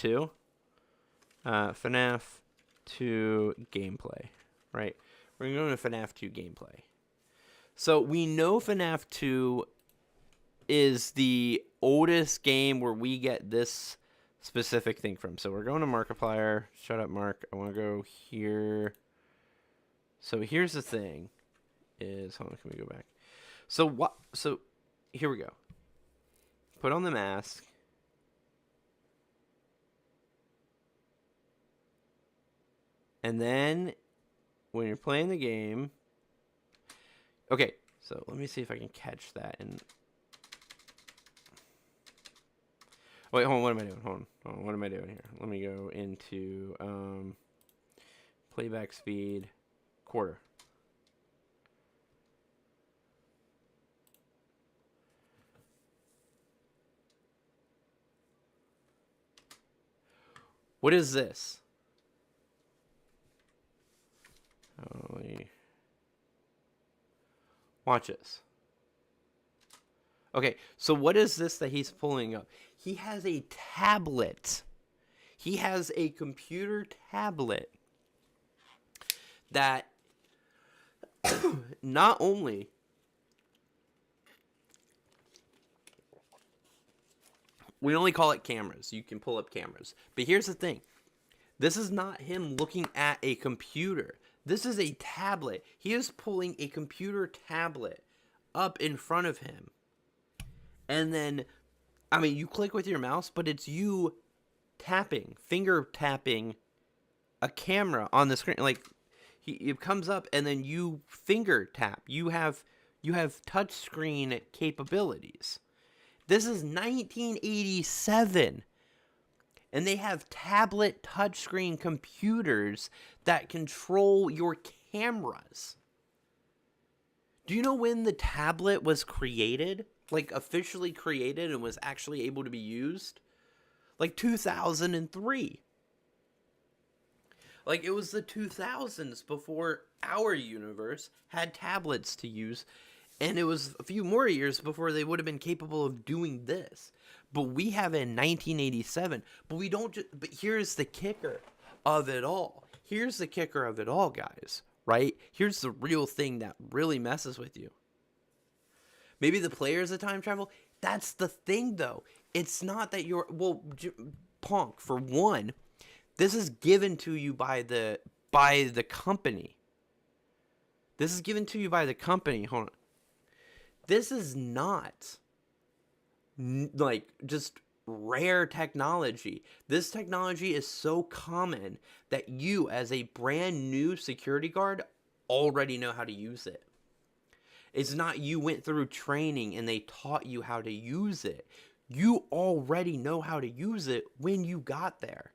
2 gameplay, right? We're going to go to FNAF 2 gameplay. So we know FNAF 2 is the oldest game where we get this specific thing from. So we're going to Markiplier. Shut up, Mark. I want to go here. So here's the thing. Hold on, can we go back? So here we go. Put on the mask. And then when you're playing the game. Okay, so let me see if I can catch that. And wait, hold on. What am I doing? Hold on. What am I doing here? Let me go into playback speed, quarter. What is this? Watch this. Okay, so what is this that he's pulling up? He has a tablet. He has a computer tablet that not only we only call it cameras. You can pull up cameras. But here's the thing. This is not him looking at a computer. This is a tablet. He is pulling a computer tablet up in front of him. And then, I mean, you click with your mouse, but it's you tapping, finger tapping a camera on the screen. Like, it comes up and then you finger tap. You have touch screen capabilities. This is 1987. And they have tablet touchscreen computers that control your cameras. Do you know when the tablet was created? Like, officially created and was actually able to be used? Like, 2003. Like, it was the 2000s before our universe had tablets to use. And it was a few more years before they would have been capable of doing this. But we have it in 1987. But we don't just, but here's the kicker of it all. Here's the kicker of it all, guys. Right? Here's the real thing that really messes with you. Maybe the players of time travel. That's the thing, though. It's not that you're, well, Punk, for one, this is given to you by the company. This is given to you by the company. Hold on. This is not like just rare technology. This technology is so common that you, as a brand new security guard, already know how to use it. It's not you went through training and they taught you how to use it. You already know how to use it when you got there.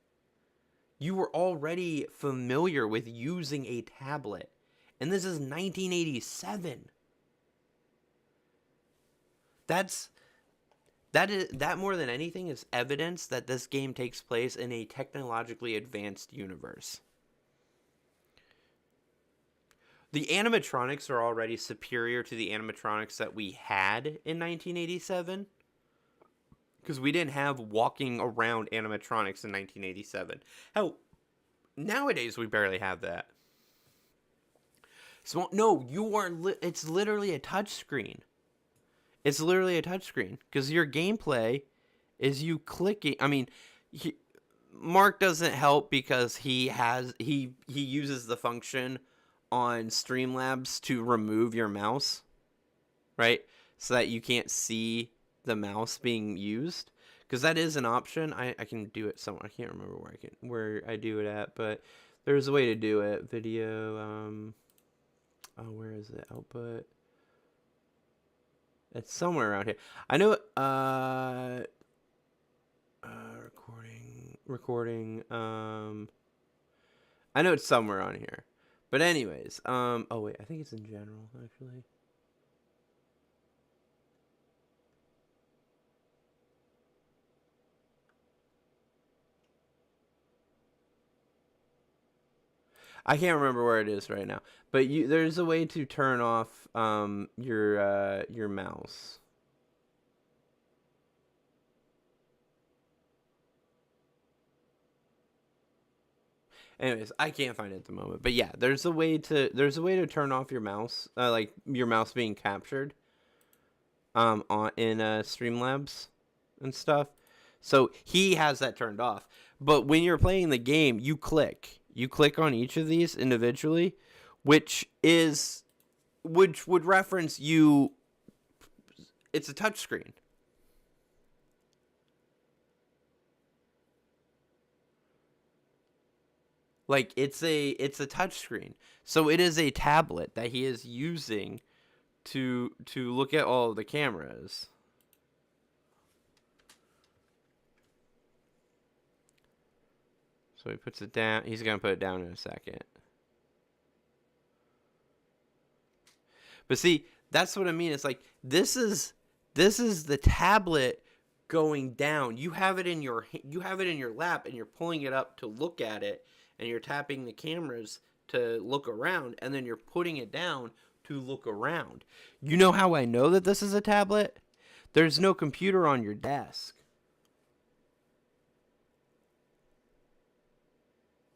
You were already familiar with using a tablet. And this is 1987. That more than anything is evidence that this game takes place in a technologically advanced universe. The animatronics are already superior to the animatronics that we had in 1987. Because we didn't have walking around animatronics in 1987. Hell, nowadays we barely have that. So, no, it's literally a touchscreen. It's literally a touchscreen because your gameplay is you clicking. I mean, Mark doesn't help because he uses the function on Streamlabs to remove your mouse, right? So that you can't see the mouse being used, because that is an option. I can do it somewhere. I can't remember where I do it at, but there's a way to do it. Video. Where is it? Output. It's somewhere around here. I know. Recording. I know it's somewhere on here. But anyways, oh wait, I think it's in general actually. I can't remember where it is right now, but there's a way to turn off your mouse. Anyways, I can't find it at the moment, but yeah, there's a way to turn off your mouse, like your mouse being captured, on in Streamlabs and stuff. So he has that turned off. But when you're playing the game, you click on each of these individually, which would reference you. It's a touch screen. Like it's a touch screen. So it is a tablet that he is using to look at all of the cameras. So he puts it down. He's gonna put it down in a second. But see, that's what I mean. It's like this is the tablet going down. You have it in your lap, and you're pulling it up to look at it, and you're tapping the cameras to look around, and then you're putting it down to look around. You know how I know that this is a tablet? There's no computer on your desk.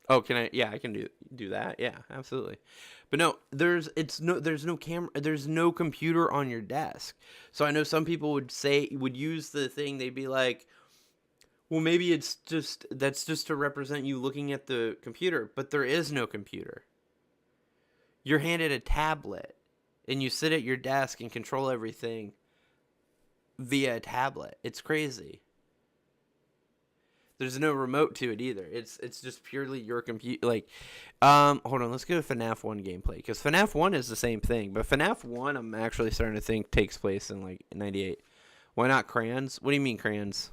Oh, can I? Yeah, I can do that. Yeah, absolutely. But no, there's no camera, there's no computer on your desk. So I know some people would use the thing. They'd be like, well, maybe that's just to represent you looking at the computer, but there is no computer. You're handed a tablet, and you sit at your desk and control everything via a tablet. It's crazy. There's no remote to it either. It's just purely your computer. Like, hold on, let's go to FNAF 1 gameplay, because FNAF 1 is the same thing, but FNAF 1 I'm actually starting to think takes place in like '98. Why not crayons? What do you mean crayons?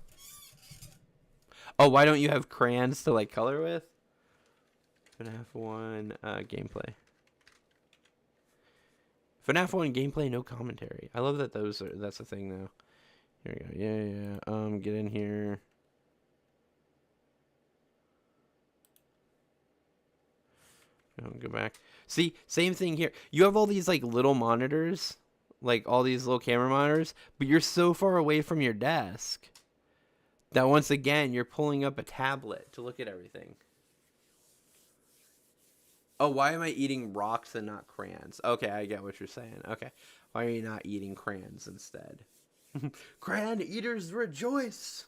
Oh, why don't you have crayons to like color with? FNAF 1 gameplay. FNAF 1 gameplay, no commentary. I love that that's a thing now. Here we go. Yeah. Get in here. Go back. See, same thing here. You have all these like little monitors, like all these little camera monitors, but you're so far away from your desk that once again you're pulling up a tablet to look at everything. Oh, why am I eating rocks and not crayons? Okay, I get what you're saying. Okay, why are you not eating crayons instead? Crayon eaters rejoice.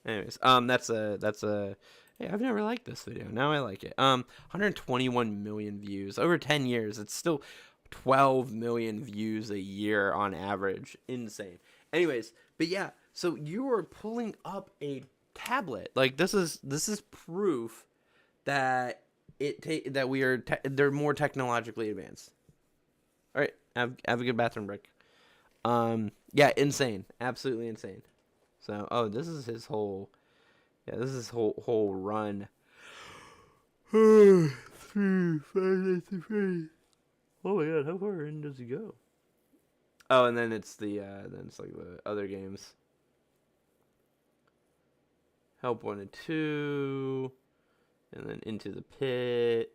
Anyways, that's a. Hey, I've never liked this video. Now I like it. 121 million views over 10 years. It's still 12 million views a year on average. Insane. Anyways, but yeah, so you are pulling up a tablet. Like this is proof that that they're more technologically advanced. All right, have a good bathroom break. Yeah, insane, absolutely insane. So, oh, this is his whole, yeah, this is his whole run. Oh my god, how far in does he go? Oh, and then it's like the other games. Help 1 and 2, and then Into the Pit.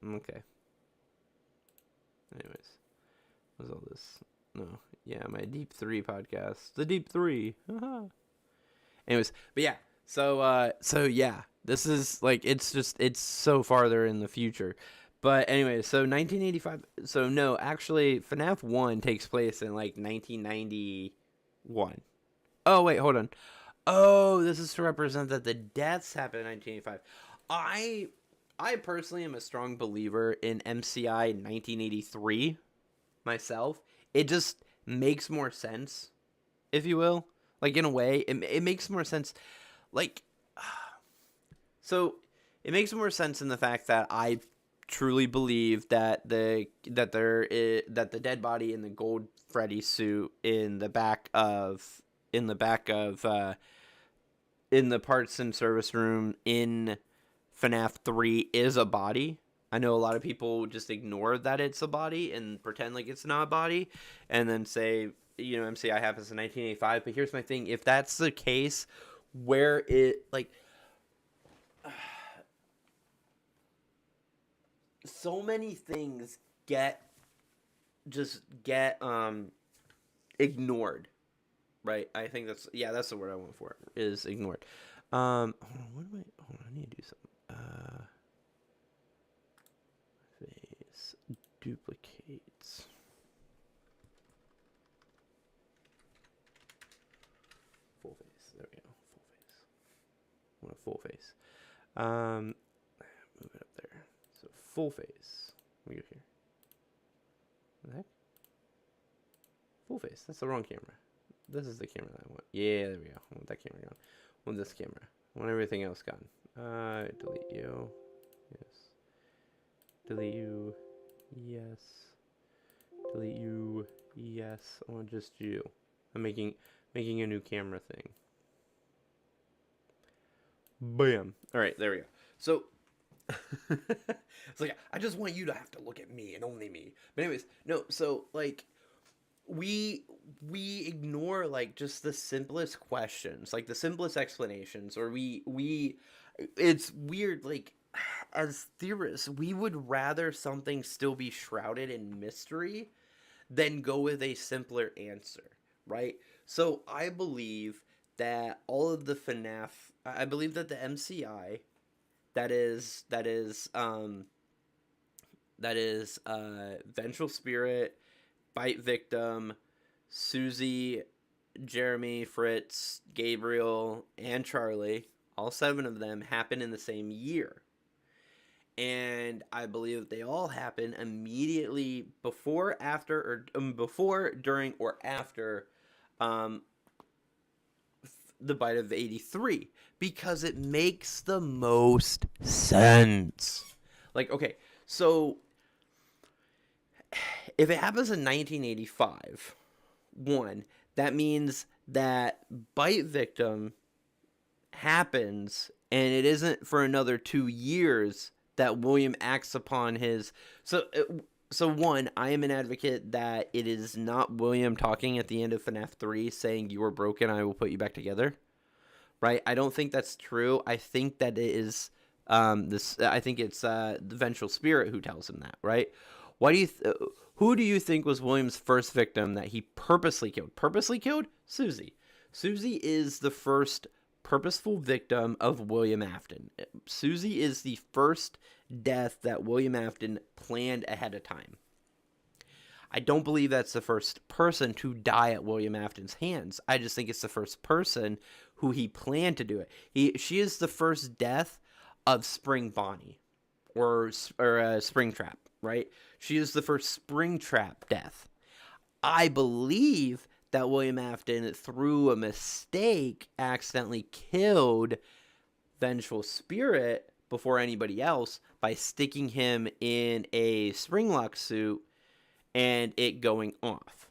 Okay. Anyways, what's all this? No, yeah, my Deep 3 podcast, the Deep 3. Anyways, but yeah, so yeah, this is like it's so farther in the future. But anyway, so 1985. So no, actually, FNAF 1 takes place in like 1991. Oh wait, hold on. Oh, this is to represent that the deaths happened in 1985. I personally am a strong believer in MCI 1983 myself. It just makes more sense, if you will. Like in a way, it makes more sense. Like, so it makes more sense in the fact that I truly believe that the dead body in the gold Freddy suit in the back of in the parts and service room in FNAF 3 is a body. I know a lot of people just ignore that it's a body and pretend like it's not a body, and then say, MCI happens in 1985. But here's my thing: if that's the case, where it like, so many things get ignored, right? I think that's the word I went for, is ignored. Hold on, hold on, I need to do something. Face duplicates. Full face. There we go. Full face. I want a full face. Move it up there. So full face. We go here. What the heck? Full face. That's the wrong camera. This is the camera that I want. Yeah, there we go. I want that camera gone. I want this camera. I want everything else gone. Delete you. Yes. Delete you. Yes. Delete you. Yes. I want just you. I'm making a new camera thing. Bam. All right, there we go. So it's like, I just want you to have to look at me and only me. But anyways, no. So like, we ignore like just the simplest questions, like the simplest explanations, or we it's weird, like, as theorists we would rather something still be shrouded in mystery than go with a simpler answer, right? So I believe that all of the FNAF, I believe that the MCI, that is Vengeful Spirit, Bite Victim, Susie, Jeremy, Fritz, Gabriel, and Charlie, all 7 of them happen in the same year. And I believe that they all happen immediately before, after, or before, during, or after um, the Bite of 83, because it makes the most sense. Like, okay, so if it happens in 1985, one, that means that Bite Victim happens, and it isn't for another 2 years that William acts upon his. So one, I am an advocate that it is not William talking at the end of FNAF 3 saying, "You are broken, I will put you back together." Right? I don't think that's true. I think that it is this. I think it's the Vengeful Spirit who tells him that. Right? Why do you? Who do you think was William's first victim that he purposely killed? Purposely killed? Susie. Susie is the first purposeful victim of William Afton. Susie is the first death that William Afton planned ahead of time. I don't believe that's the first person to die at William Afton's hands. I just think it's the first person who he planned to do it. She is the first death of Spring Bonnie, or Springtrap, right? She is the first Springtrap death. I believe that William Afton, through a mistake, accidentally killed Vengeful Spirit before anybody else by sticking him in a Springlock suit and it going off.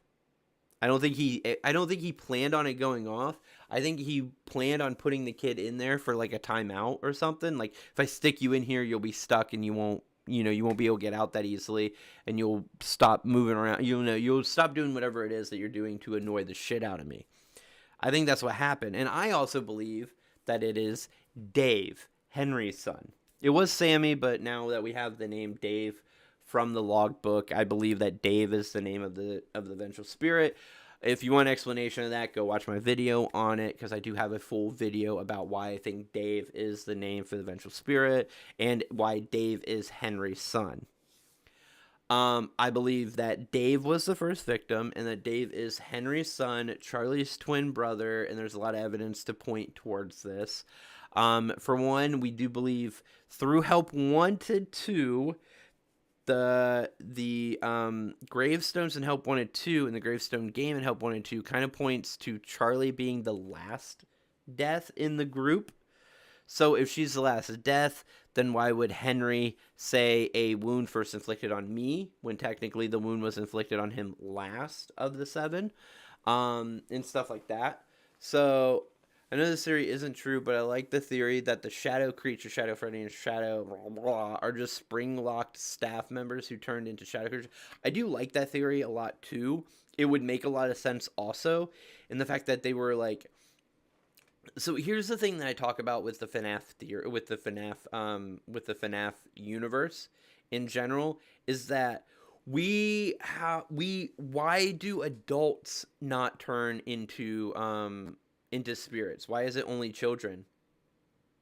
I don't think he planned on it going off. I think he planned on putting the kid in there for like a timeout or something. Like, if I stick you in here, you'll be stuck and you won't be able to get out that easily, and you'll stop moving around. You'll stop doing whatever it is that you're doing to annoy the shit out of me. I think that's what happened. And I also believe that it is Dave, Henry's son. It was Sammy, but now that we have the name Dave from the logbook, I believe that Dave is the name of the Vengeful Spirit. If you want an explanation of that, go watch my video on it, because I do have a full video about why I think Dave is the name for the Vengeful Spirit and why Dave is Henry's son. I believe that Dave was the first victim, and that Dave is Henry's son, Charlie's twin brother, and there's a lot of evidence to point towards this. For one, we do believe through Help Wanted 2, the gravestones in Help Wanted 2 and the gravestone game in Help Wanted 2 kind of points to Charlie being the last death in the group. So if she's the last death, then why would Henry say a wound first inflicted on me when technically the wound was inflicted on him last of the 7, and stuff like that. So I know this theory isn't true, but I like the theory that the Shadow Creature, Shadow Freddy, and Shadow are just spring-locked staff members who turned into Shadow Creature. I do like that theory a lot too. It would make a lot of sense also in the fact that they were like. So here's the thing that I talk about with the FNAF theory, with the FNAF universe, in general is that why do adults not turn into spirits? Why is it only children,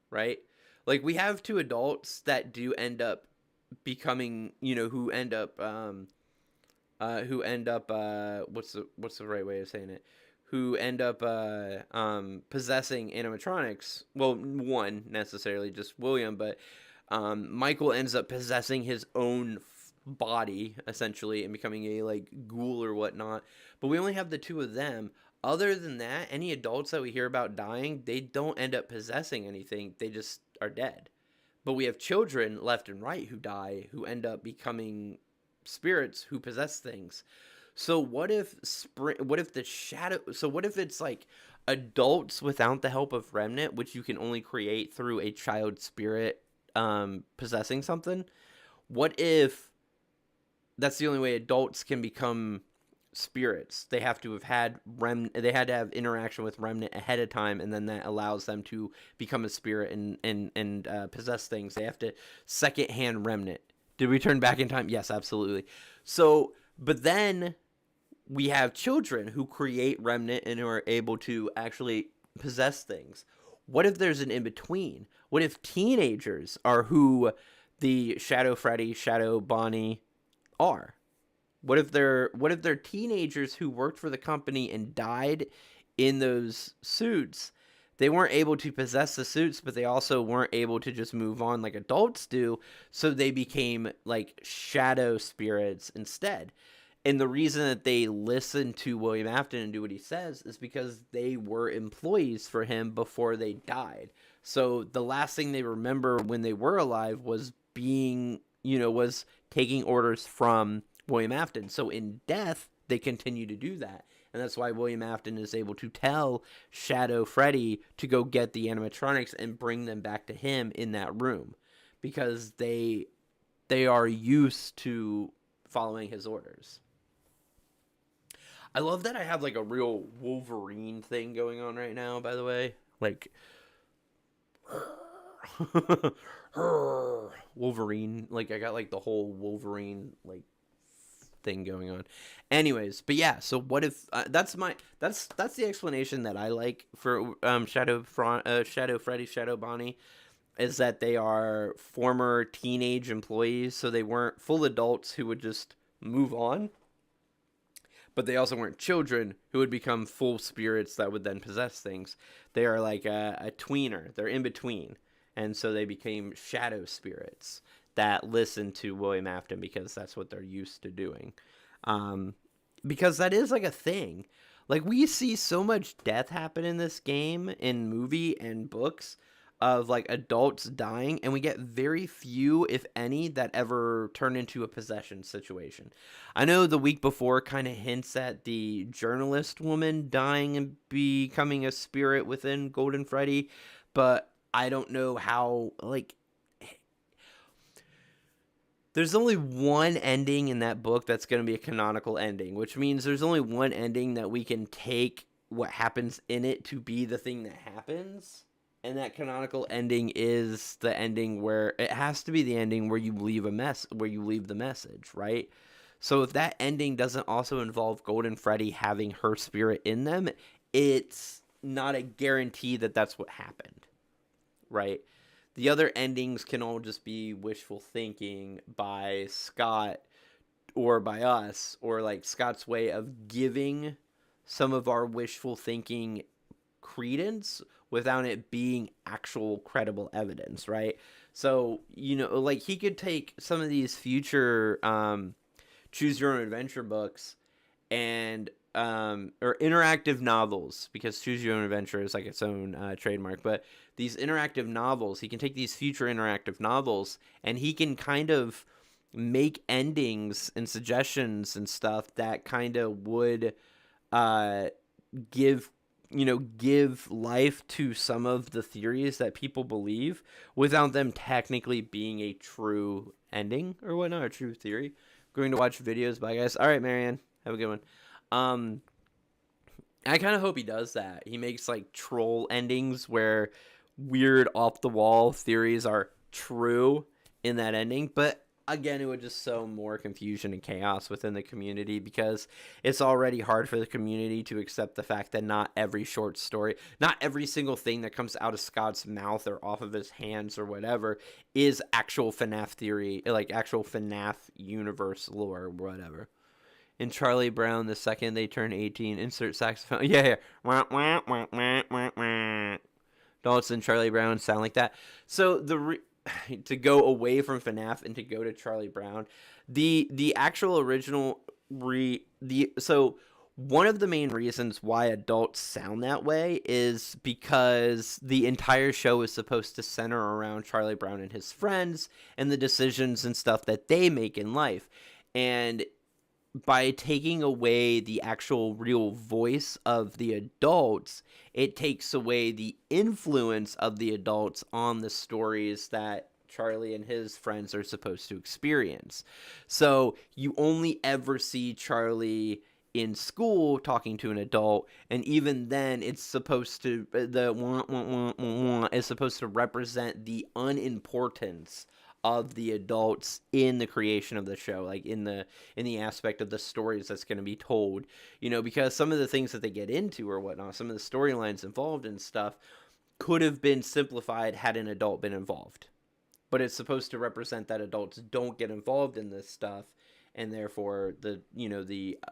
right? Like we have two adults that do end up becoming, who end up what's the right way of saying it? Who end up possessing animatronics. Well, one necessarily just William, but Michael ends up possessing his own body essentially and becoming a like ghoul or whatnot. But we only have the two of them. Other than that, any adults that we hear about dying, they don't end up possessing anything. They just are dead. But we have children left and right who die, who end up becoming spirits who possess things. So what if the shadow? So what if it's like adults without the help of remnant, which you can only create through a child spirit possessing something? What if that's the only way adults can become spirits? They have to have had they had to have interaction with remnant ahead of time, and then that allows them to become a spirit and possess things. They have to secondhand remnant. Did we turn back in time? Yes, absolutely. So, but then we have children who create remnant and who are able to actually possess things. What if there's an in between? What if teenagers are who the Shadow Freddy, Shadow Bonnie are? What if they're teenagers who worked for the company and died in those suits? They weren't able to possess the suits, but they also weren't able to just move on like adults do, so they became like shadow spirits instead. And the reason that they listen to William Afton and do what he says is because they were employees for him before they died. So the last thing they remember when they were alive was was taking orders from William Afton. So in death, they continue to do that. And that's why William Afton is able to tell Shadow Freddy to go get the animatronics and bring them back to him in that room. Because they are used to following his orders. I love that I have like a real Wolverine thing going on right now, by the way. Like Wolverine. Like I got like the whole Wolverine like thing going on. Anyways, but yeah, so what if that's the explanation that I like for Shadow Freddy, Shadow Bonnie, is that they are former teenage employees, so they weren't full adults who would just move on, but they also weren't children who would become full spirits that would then possess things. They are like a tweener. They're in between, and so they became shadow spirits that listen to William Afton because that's what they're used to doing. Because that is like a thing. Like we see so much death happen in this game, in movie and books, of like adults dying, and we get very few, if any, that ever turn into a possession situation. I know the week before kind of hints at the journalist woman dying and becoming a spirit within Golden Freddy, but I don't know how, like, there's only one ending in that book that's going to be a canonical ending, which means there's only one ending that we can take what happens in it to be the thing that happens. And that canonical ending is the ending where it has to be the ending where you leave the message, right? So if that ending doesn't also involve Golden Freddy having her spirit in them, it's not a guarantee that that's what happened, right? The other endings can all just be wishful thinking by Scott or by us, or like Scott's way of giving some of our wishful thinking credence without it being actual credible evidence, right? So, like he could take some of these future choose your own adventure books and or interactive novels, because choose your own adventure is like its own trademark, but these interactive novels, he can take these future interactive novels and he can kind of make endings and suggestions and stuff that kind of would give life to some of the theories that people believe without them technically being a true ending or whatnot, a true theory. Going to watch videos. Bye, guys. All right, Marianne. Have a good one. I kind of hope he does that. He makes like troll endings where weird off the wall theories are true in that ending. But again, it would just sow more confusion and chaos within the community, because it's already hard for the community to accept the fact that not every short story, not every single thing that comes out of Scott's mouth or off of his hands or whatever is actual FNAF theory, like actual FNAF universe lore or whatever. In Charlie Brown, the second they turn 18, insert saxophone. Yeah, yeah. Wah, wah, wah, wah, wah, wah. Dalton and Charlie Brown sound like that. So to go away from FNAF and to go to Charlie Brown, the actual original so one of the main reasons why adults sound that way is because the entire show is supposed to center around Charlie Brown and his friends and the decisions and stuff that they make in life. And by taking away the actual real voice of the adults, it takes away the influence of the adults on the stories that Charlie and his friends are supposed to experience. So you only ever see Charlie in school talking to an adult, and even then it's supposed to the wah, wah, wah, wah, wah, is supposed to represent the unimportance of the adults in the creation of the show, like in the aspect of the stories that's going to be told, because some of the things that they get into or whatnot, some of the storylines involved and stuff could have been simplified had an adult been involved, but it's supposed to represent that adults don't get involved in this stuff, and therefore the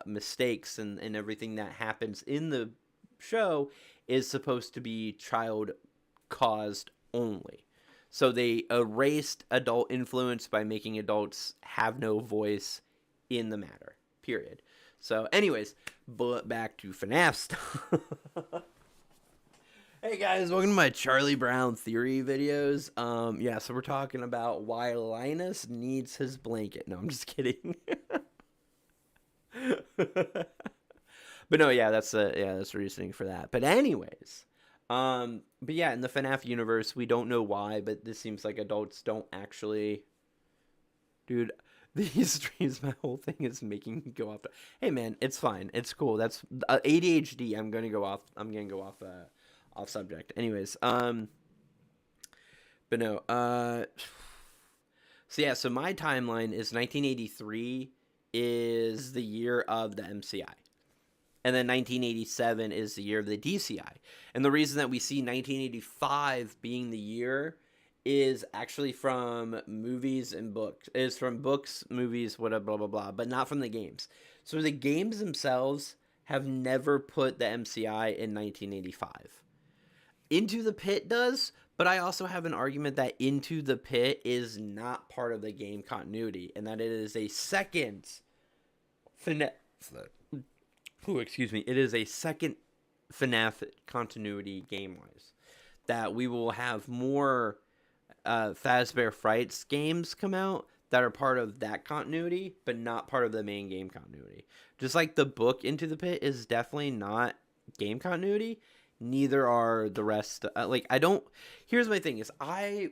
mistakes and everything that happens in the show is supposed to be child caused only. So they erased adult influence by making adults have no voice in the matter, period. So anyways, but back to FNAF stuff. Hey guys, welcome to my Charlie Brown theory videos. So we're talking about why Linus needs his blanket. No, I'm just kidding. But no, that's reasoning for that. But anyways, but yeah, in the FNAF universe, we don't know why, but this seems like adults don't actually. Dude, these streams, my whole thing is making me go off. Hey man, it's fine, it's cool. That's ADHD. I'm gonna go off off subject. Anyways, but no, so my timeline is 1983 is the year of the MCI. And then 1987 is the year of the DCI. And the reason that we see 1985 being the year is actually from movies and books. Is from books, movies, whatever, blah, blah, blah, but not from the games. So the games themselves have never put the MCI in 1985. Into the Pit does, but I also have an argument that Into the Pit is not part of the game continuity, and that it is a second FNAF. It is a second FNAF continuity game-wise. That we will have more Fazbear Frights games come out that are part of that continuity, but not part of the main game continuity. Just like the book Into the Pit is definitely not game continuity, neither are the rest. Here's my thing is I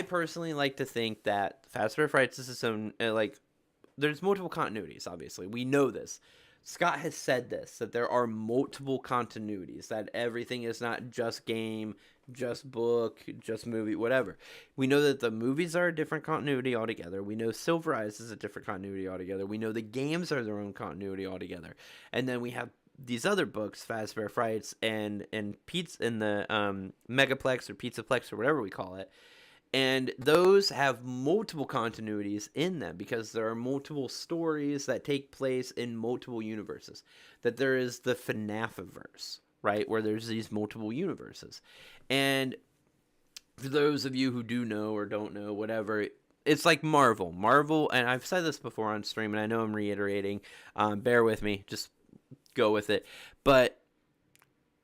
personally like to think that Fazbear Frights is its own, there's multiple continuities, obviously. We know this. Scott has said this, that there are multiple continuities, that everything is not just game, just book, just movie, whatever. We know that the movies are a different continuity altogether. We know Silver Eyes is a different continuity altogether. We know the games are their own continuity altogether. And then we have these other books, Fazbear Frights and Pizza in the Megaplex or Pizzaplex or whatever we call it. And those have multiple continuities in them because there are multiple stories that take place in multiple universes. That there is the FNAF-verse, right, where there's these multiple universes. And for those of you who do know or don't know, whatever, it's like Marvel. Marvel, and I've said this before on stream, and I know I'm reiterating. Bear with me. Just go with it. But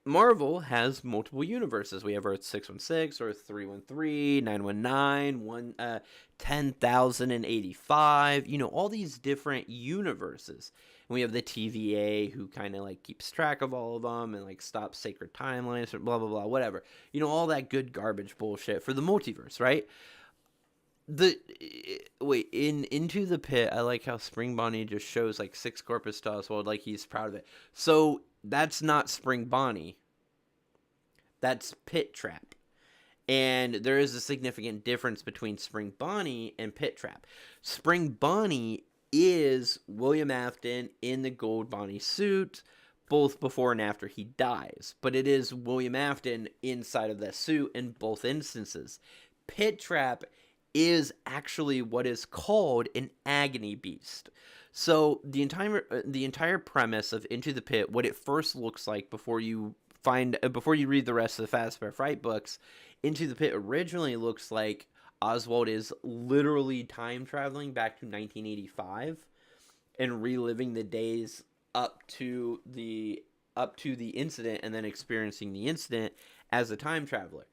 Marvel has multiple universes. We have Earth 616, Earth 313, 919, 10,085, all these different universes. And we have the TVA who kind of keeps track of all of them and stops sacred timelines or blah, blah, blah, whatever. All that good garbage bullshit for the multiverse, right? Into the Pit, I like how Spring Bonnie just shows 6 corpus to Oswald, like he's proud of it. So that's not Spring Bonnie. That's Pit Trap. And there is a significant difference between Spring Bonnie and Pit Trap. Spring Bonnie is William Afton in the gold Bonnie suit, both before and after he dies. But it is William Afton inside of that suit in both instances. Pit Trap is actually what is called an agony beast. So the entire premise of Into the Pit, what it first looks like before you read the rest of the Fazbear Fright books, Into the Pit originally looks like Oswald is literally time traveling back to 1985 and reliving the days up to the incident and then experiencing the incident as a time traveler.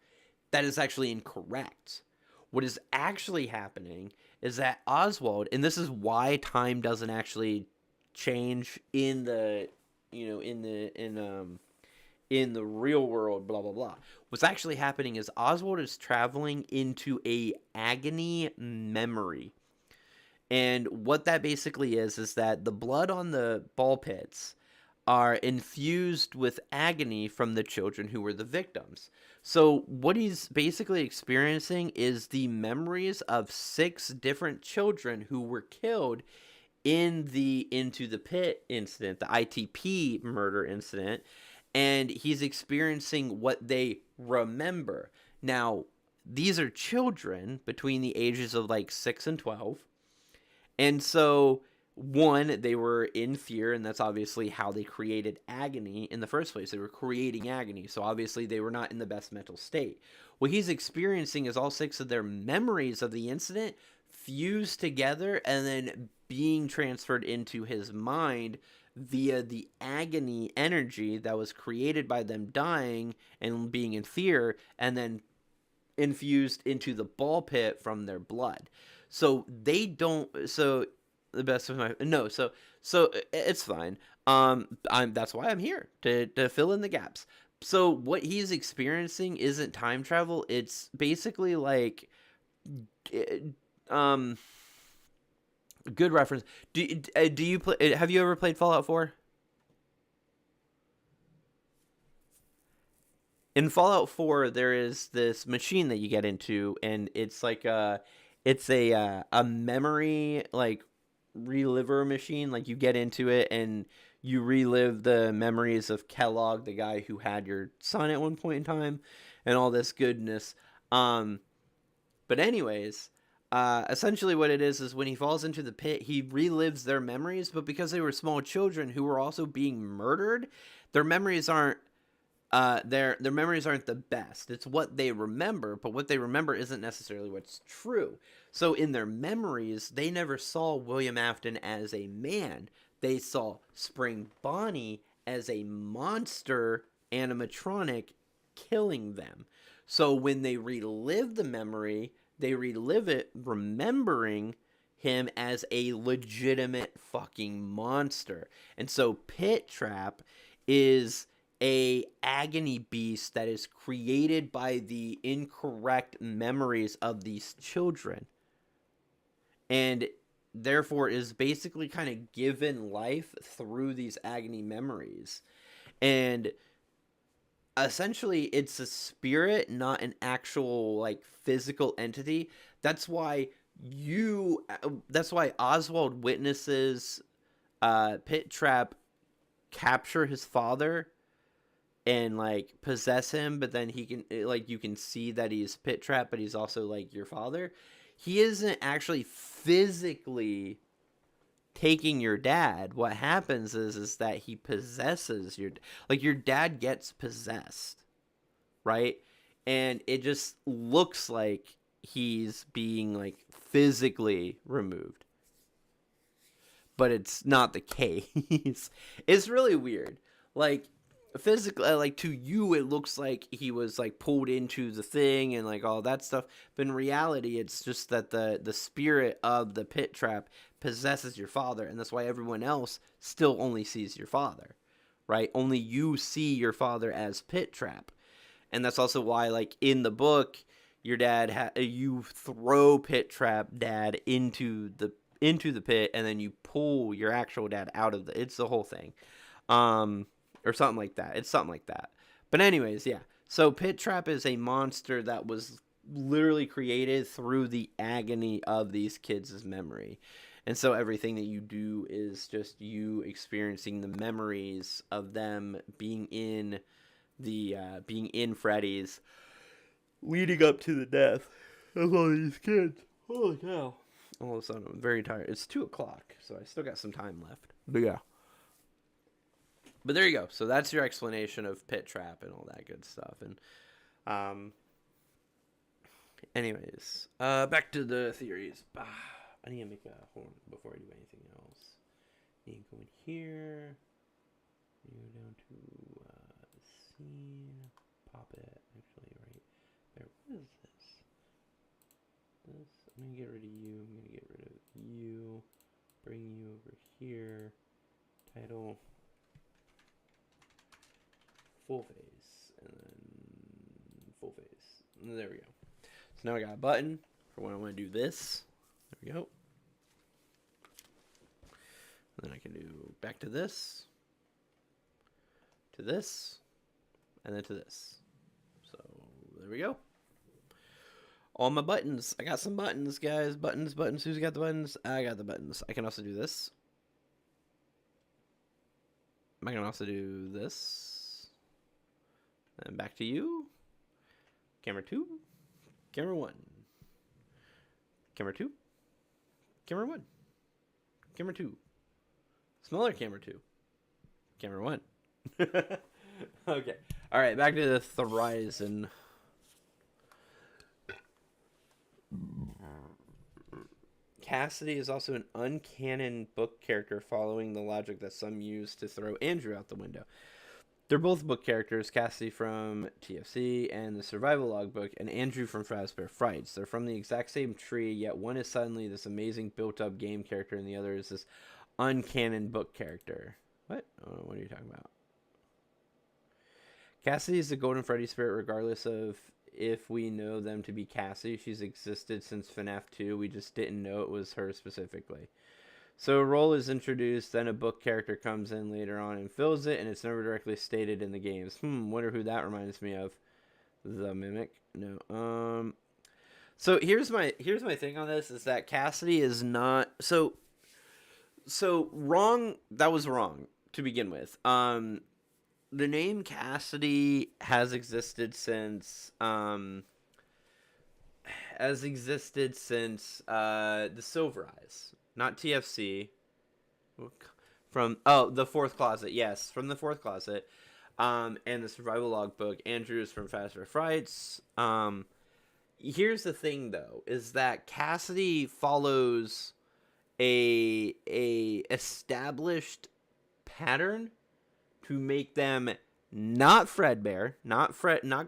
That is actually incorrect. What is actually happening is that Oswald, and this is why time doesn't actually change in the in the real world, blah blah blah. What's actually happening is Oswald is traveling into a agony memory. And what that basically is that the blood on the ball pits are infused with agony from the children who were the victims. So what he's basically experiencing is the memories of 6 different children who were killed in the Into the Pit incident, the ITP murder incident, and he's experiencing what they remember. Now, these are children between the ages of like 6 and 12. And so, one, they were in fear, and that's obviously how they created agony in the first place. They were creating agony, so obviously they were not in the best mental state. What he's experiencing is all 6 of their memories of the incident fused together and then being transferred into his mind via the agony energy that was created by them dying and being in fear, and then infused into the ball pit from their blood. So they don't. So the best of my no. So it's fine. That's why I'm here to fill in the gaps. So what he's experiencing isn't time travel. It's basically like, um, good reference. Do you play? Have you ever played Fallout 4? In Fallout 4, there is this machine that you get into, and it's like a memory like reliver machine. Like you get into it and you relive the memories of Kellogg, the guy who had your son at one point in time, and all this goodness. Um, but anyways, essentially what it is when he falls into the pit, he relives their memories, but because they were small children who were also being murdered, their memories aren't their memories aren't the best. It's what they remember, but what they remember isn't necessarily what's true. So in their memories, they never saw William Afton as a man. They saw Spring Bonnie as a monster animatronic killing them. So when they relive the memory, they relive it remembering him as a legitimate fucking monster. And so Pit Trap is a agony beast that is created by the incorrect memories of these children, and therefore is basically kind of given life through these agony memories. And essentially it's a spirit, not an actual like physical entity. That's why Oswald witnesses Pit Trap capture his father and like possess him, but then he can like you can see that he's Pit Trap, but he's also like your father. He isn't actually physically taking your dad. What happens is that he possesses your dad gets possessed, right? And it just looks like he's being like physically removed, but it's not the case. It's really weird. Like physically, like to you it looks like he was like pulled into the thing and like all that stuff, but in reality it's just that the spirit of the Pit Trap possesses your father, and that's why everyone else still only sees your father, right? Only you see your father as Pit Trap. And that's also why like in the book your dad you throw Pit Trap dad into the pit, and then you pull your actual dad out of it's the whole thing. Or something like that. It's something like that. But anyways, yeah. So Pit Trap is a monster that was literally created through the agony of these kids' memory. And so everything that you do is just you experiencing the memories of them being in Freddy's, leading up to the death of all these kids. Holy cow! All of a sudden, I'm very tired. It's 2 o'clock, so I still got some time left. But yeah. But there you go. So that's your explanation of Pit Trap and all that good stuff. And anyways, back to the theories. I need to make a horn before I do anything else. You go in here. You go down to scene. Pop it. Actually, right there. What is this? I'm gonna get rid of you. I'm gonna get rid of you. Bring you over here. Title. Full face. And then full face. And there we go. So now I got a button for when I want to do this. There we go. And then I can do back to this, and then to this. So there we go. All my buttons. I got some buttons, guys. Buttons. Who's got the buttons? I got the buttons. I can also do this. I can also do this. And back to you. Camera 2. Camera 1. Camera 2. Camera 1. Camera 2. Smaller camera 2. Camera 1. Okay. Alright, back to the Horizon. Cassidy is also an uncanon book character, following the logic that some use to throw Andrew out the window. They're both book characters, Cassidy from TFC and the Survival Logbook, and Andrew from Fazbear Frights. They're from the exact same tree, yet one is suddenly this amazing built-up game character, and the other is this uncanon book character. What? Oh, what are you talking about? Cassidy is the Golden Freddy spirit, regardless of if we know them to be Cassie. She's existed since FNAF 2. We just didn't know it was her specifically. So a role is introduced, then a book character comes in later on and fills it, and it's never directly stated in the games. Wonder who that reminds me of. The Mimic? No. So here's my thing on this, is that Cassidy is not so wrong. That was wrong to begin with. The name Cassidy has existed since the Silver Eyes, not TFC. From the Fourth Closet, yes, from the Fourth Closet, and the Survival Logbook. Andrew's from Fazbear Frights. Here's the thing, though, is that Cassidy follows a established pattern to make them not Fredbear, not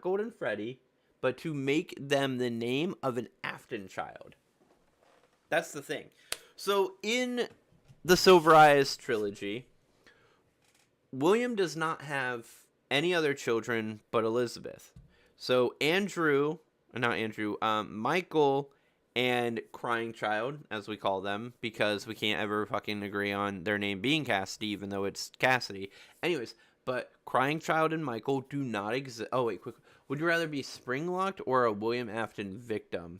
Golden Freddy, but to make them the name of an Afton child. That's the thing. So in the Silver Eyes trilogy, William does not have any other children but Elizabeth. So Michael and Crying Child, as we call them, because we can't ever fucking agree on their name being Cassidy, even though it's Cassidy. Anyways, but Crying Child and Michael do not exist. Oh, wait, quick. Would you rather be Springlocked or a William Afton victim?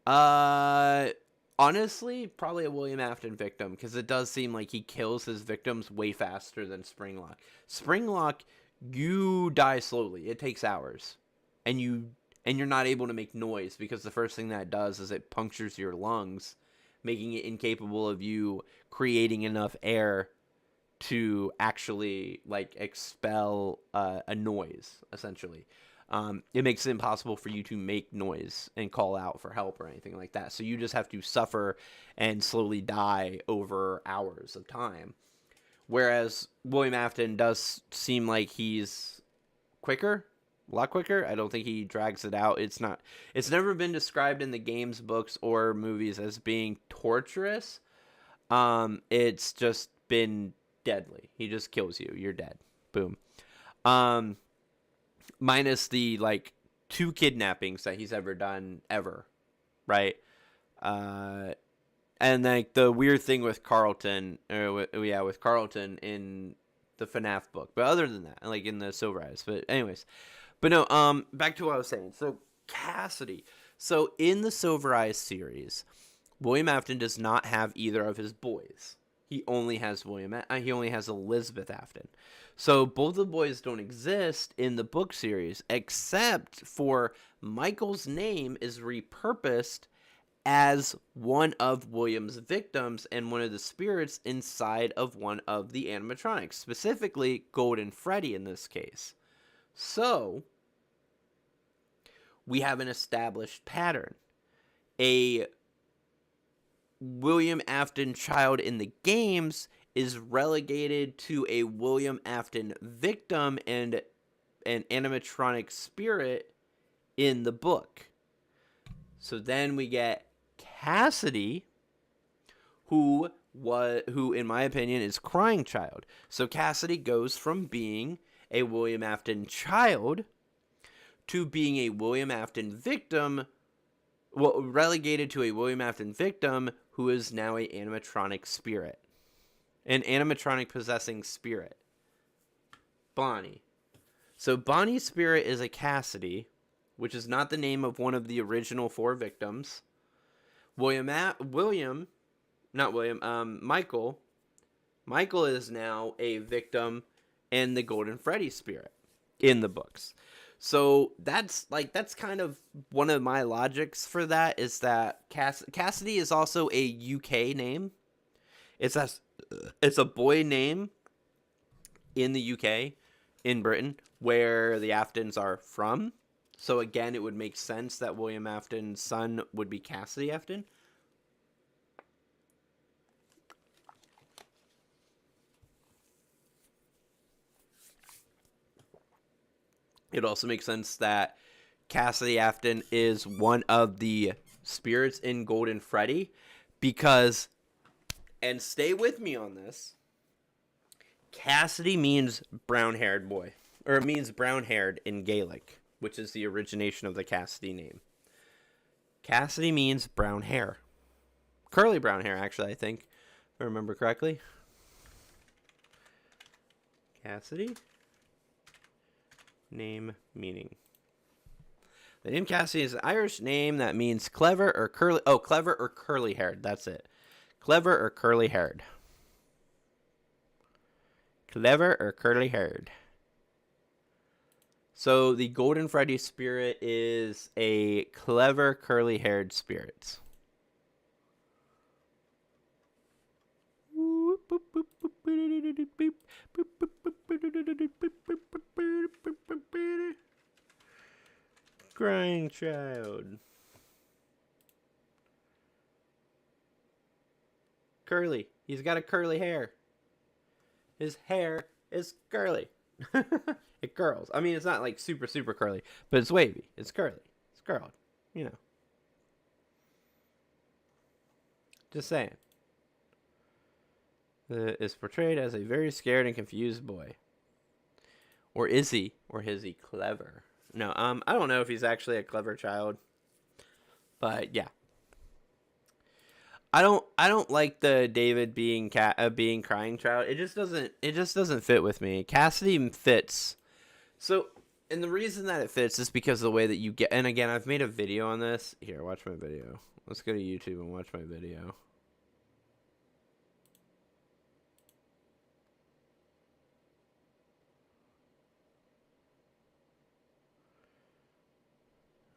Honestly, probably a William Afton victim, because it does seem like he kills his victims way faster than Springlock. Springlock, you die slowly. It takes hours. And you're not able to make noise, because the first thing that does is it punctures your lungs, making it incapable of you creating enough air to actually expel a noise, essentially. It makes it impossible for you to make noise and call out for help or anything like that. So you just have to suffer and slowly die over hours of time. Whereas William Afton does seem like he's quicker. A lot quicker. I don't think he drags it out. It's never been described in the games, books, or movies as being torturous. It's just been deadly. He just kills you. You're dead. Boom. Minus the 2 kidnappings that he's ever done ever, right? And the weird thing with Carlton, with Carlton in the FNAF book. But other than that, like in the Silver Eyes. But anyways, but no. Back to what I was saying. So Cassidy. So in the Silver Eyes series, William Afton does not have either of his boys. He only has he only has Elizabeth Afton. So both of the boys don't exist in the book series, except for Michael's name is repurposed as one of William's victims and one of the spirits inside of one of the animatronics, specifically Golden Freddy in this case. So we have an established pattern. A William Afton child in the games is relegated to a William Afton victim and an animatronic spirit in the book. So then we get Cassidy, who in my opinion is Crying Child. So Cassidy goes from being a William Afton child to being a William Afton victim, well, relegated to a William Afton victim who is now an animatronic spirit. An animatronic possessing spirit. Bonnie. So Bonnie's spirit is a Cassidy, which is not the name of one of the original 4 victims. Michael is now a victim and the Golden Freddy spirit in the books. So that's kind of one of my logics for that, is that Cassidy is also a UK name. It's a boy name in the UK, in Britain, where the Aftons are from. So again, it would make sense that William Afton's son would be Cassidy Afton. It also makes sense that Cassidy Afton is one of the spirits in Golden Freddy, because, and stay with me on this, Cassidy means brown-haired boy, or it means brown-haired in Gaelic, which is the origination of the Cassidy name. Cassidy means brown hair. Curly brown hair, actually, I think, if I remember correctly. Cassidy. Name meaning. The name Cassidy is an Irish name that means clever or curly. Oh, clever or curly haired. That's it. Clever or curly haired. Clever or curly haired. So the Golden Freddy spirit is a clever curly haired spirit. Crying child. Curly. He's got a curly hair. His hair is curly. It curls. I mean, it's not like super, super curly, but it's wavy. It's curly. It's curled. You know. Just saying. Is portrayed as a very scared and confused boy. Or is he? Or is he clever? No, I don't know if he's actually a clever child. But yeah. I don't like the David being crying child. It just doesn't fit with me. Cassidy fits. So, and the reason that it fits is because of the way that you get, and again, I've made a video on this. Here, watch my video. Let's go to YouTube and watch my video.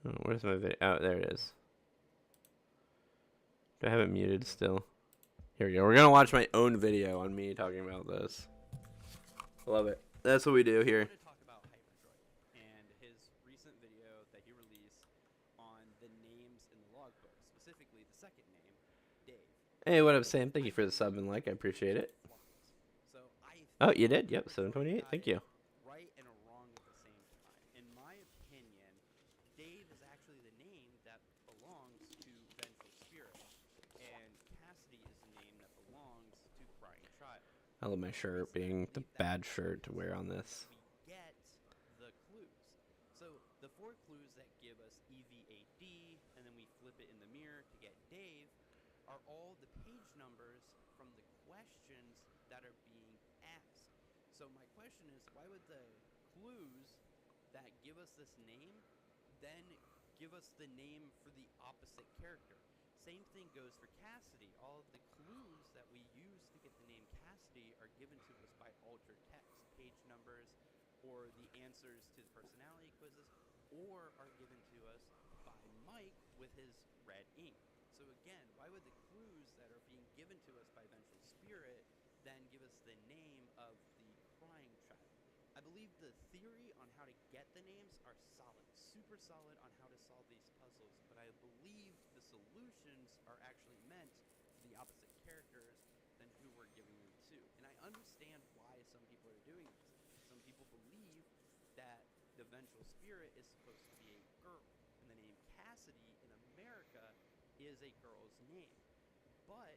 Oh, where's my video? Oh, there it is. Do I have it muted still? Here we go. We're gonna watch my own video on me talking about this. Love it. That's what we do here. To talk about Hyperdroid and his recent video that he released on the names in the logbook, specifically the second name, Dave. Hey, what up, Sam? Thank you for the sub and like. I appreciate it. So Oh, you did? Yep, 728. Thank you. Right and a wrong at the same time. In my opinion, Dave is actually the name that belongs to Vengeful Spirit, and Cassidy is the name that belongs to Crying Child. I love my shirt being the bad shirt to wear on this. We get the clues. So the 4 clues that give us EVAD, and then we flip it in the mirror to get Dave, are all the page numbers from the questions that are being asked. So my question is, why would the clues that give us this name then give us the name for the opposite character? Same thing goes for Cassidy. All of the clues that we use to get the name Cassidy are given to us by altered text, page numbers, or the answers to the personality quizzes, or are given to us by Mike with his red ink. So again, why would the clues that are being given to us by Vengeful Spirit then give us the name of the crying child? I believe the theory on how to get the names are solid, super solid on how to solve these puzzles, but I believe the solutions are actually meant for the opposite characters than who we're giving them to. And I understand why some people are doing this. Some people believe that the Vengeful Spirit is supposed to be a girl, and the name Cassidy in America is a girl's name. But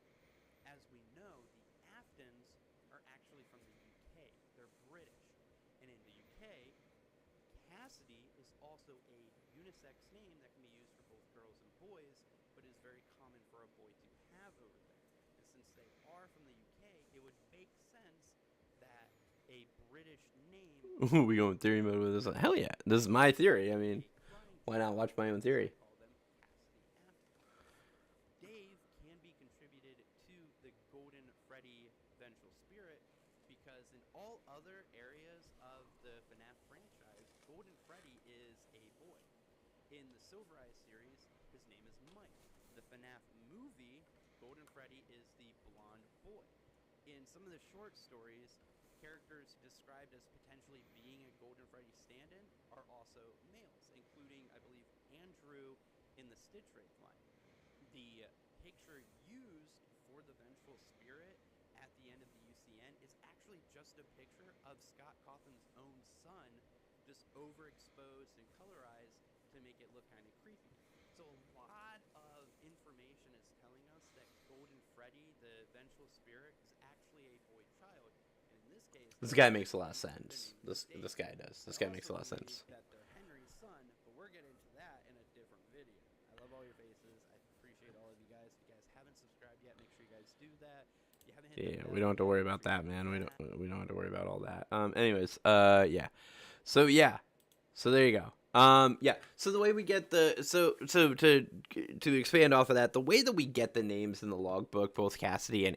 as we know, the Aftons are actually from the UK. They're British. And in the UK, Cassidy is also a unisex name that can be used for both girls and boys, but is very common for a boy to have over there. And since they are from the UK, it would make sense that a British name. Ooh, we going theory mode with this? Hell yeah, this is my theory. I mean, why not watch my own theory? Call them Cassidy Aftons. Dave can be contributed to the Golden Freddy Vengeful Spirit because in all other areas of the Fnaf franchise, Golden Freddy is a boy. In the Silver Eye series, his name is Mike. The Fnaf movie, Golden Freddy is the blonde boy. In some of the short stories, characters described as potentially being a Golden Freddy stand-in are also males, including, I believe, Andrew in the Stitch Wraith line. The picture used for the Vengeful Spirit at the end of the UCN is actually just a picture of Scott Cawthon's own son, just overexposed and colorized to make it look kind of creepy. So a lot of information is telling us that Golden Freddy, the Vengeful Spirit, is actually a boy child. And in this case, This guy makes a lot of sense. This guy does. This guy makes a lot of sense. That they're Henry's son, but we're getting to that in a different video. I love all your faces. I appreciate all of you guys. If you guys haven't subscribed yet, make sure you guys do that. You haven't hit Yeah, we don't have to worry about that, man. We don't have to worry about all that. Anyways, yeah. So there you go. Yeah. So the way we get to expand off of that, the way that we get the names in the logbook, both Cassidy and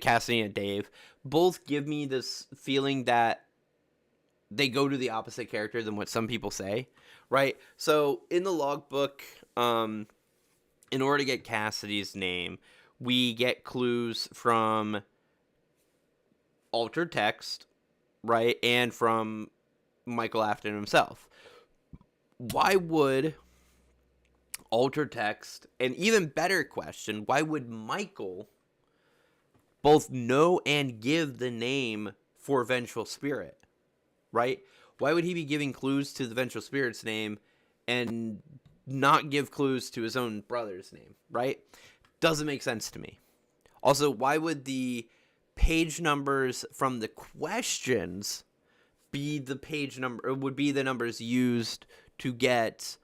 Cassidy and Dave, both give me this feeling that they go to the opposite character than what some people say, right? So in the logbook, in order to get Cassidy's name, we get clues from altered text, right, and from Michael Afton himself. Why would altered text, an even better question, why would Michael both know and give the name for Vengeful Spirit, right? Why would he be giving clues to the Vengeful Spirit's name and not give clues to his own brother's name, right? Doesn't make sense to me. Also, why would the page numbers from the questions be the page number, would be the numbers used to get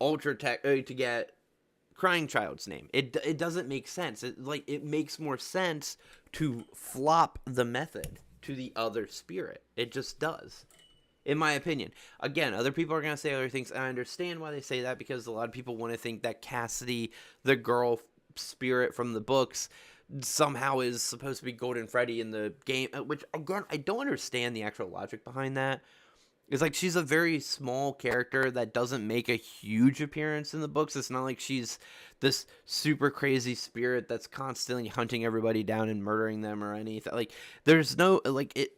to get Crying Child's name? It doesn't make sense. It makes more sense to flop the method to the other spirit. It just does, in my opinion. Again, other people are going to say other things, and I understand why they say that, because a lot of people want to think that Cassidy, the girl spirit from the books, somehow is supposed to be Golden Freddy in the game, which, again, I don't understand the actual logic behind that. It's like she's a very small character that doesn't make a huge appearance in the books. It's not like she's this super crazy spirit that's constantly hunting everybody down and murdering them or anything. Like, there's no, like, it,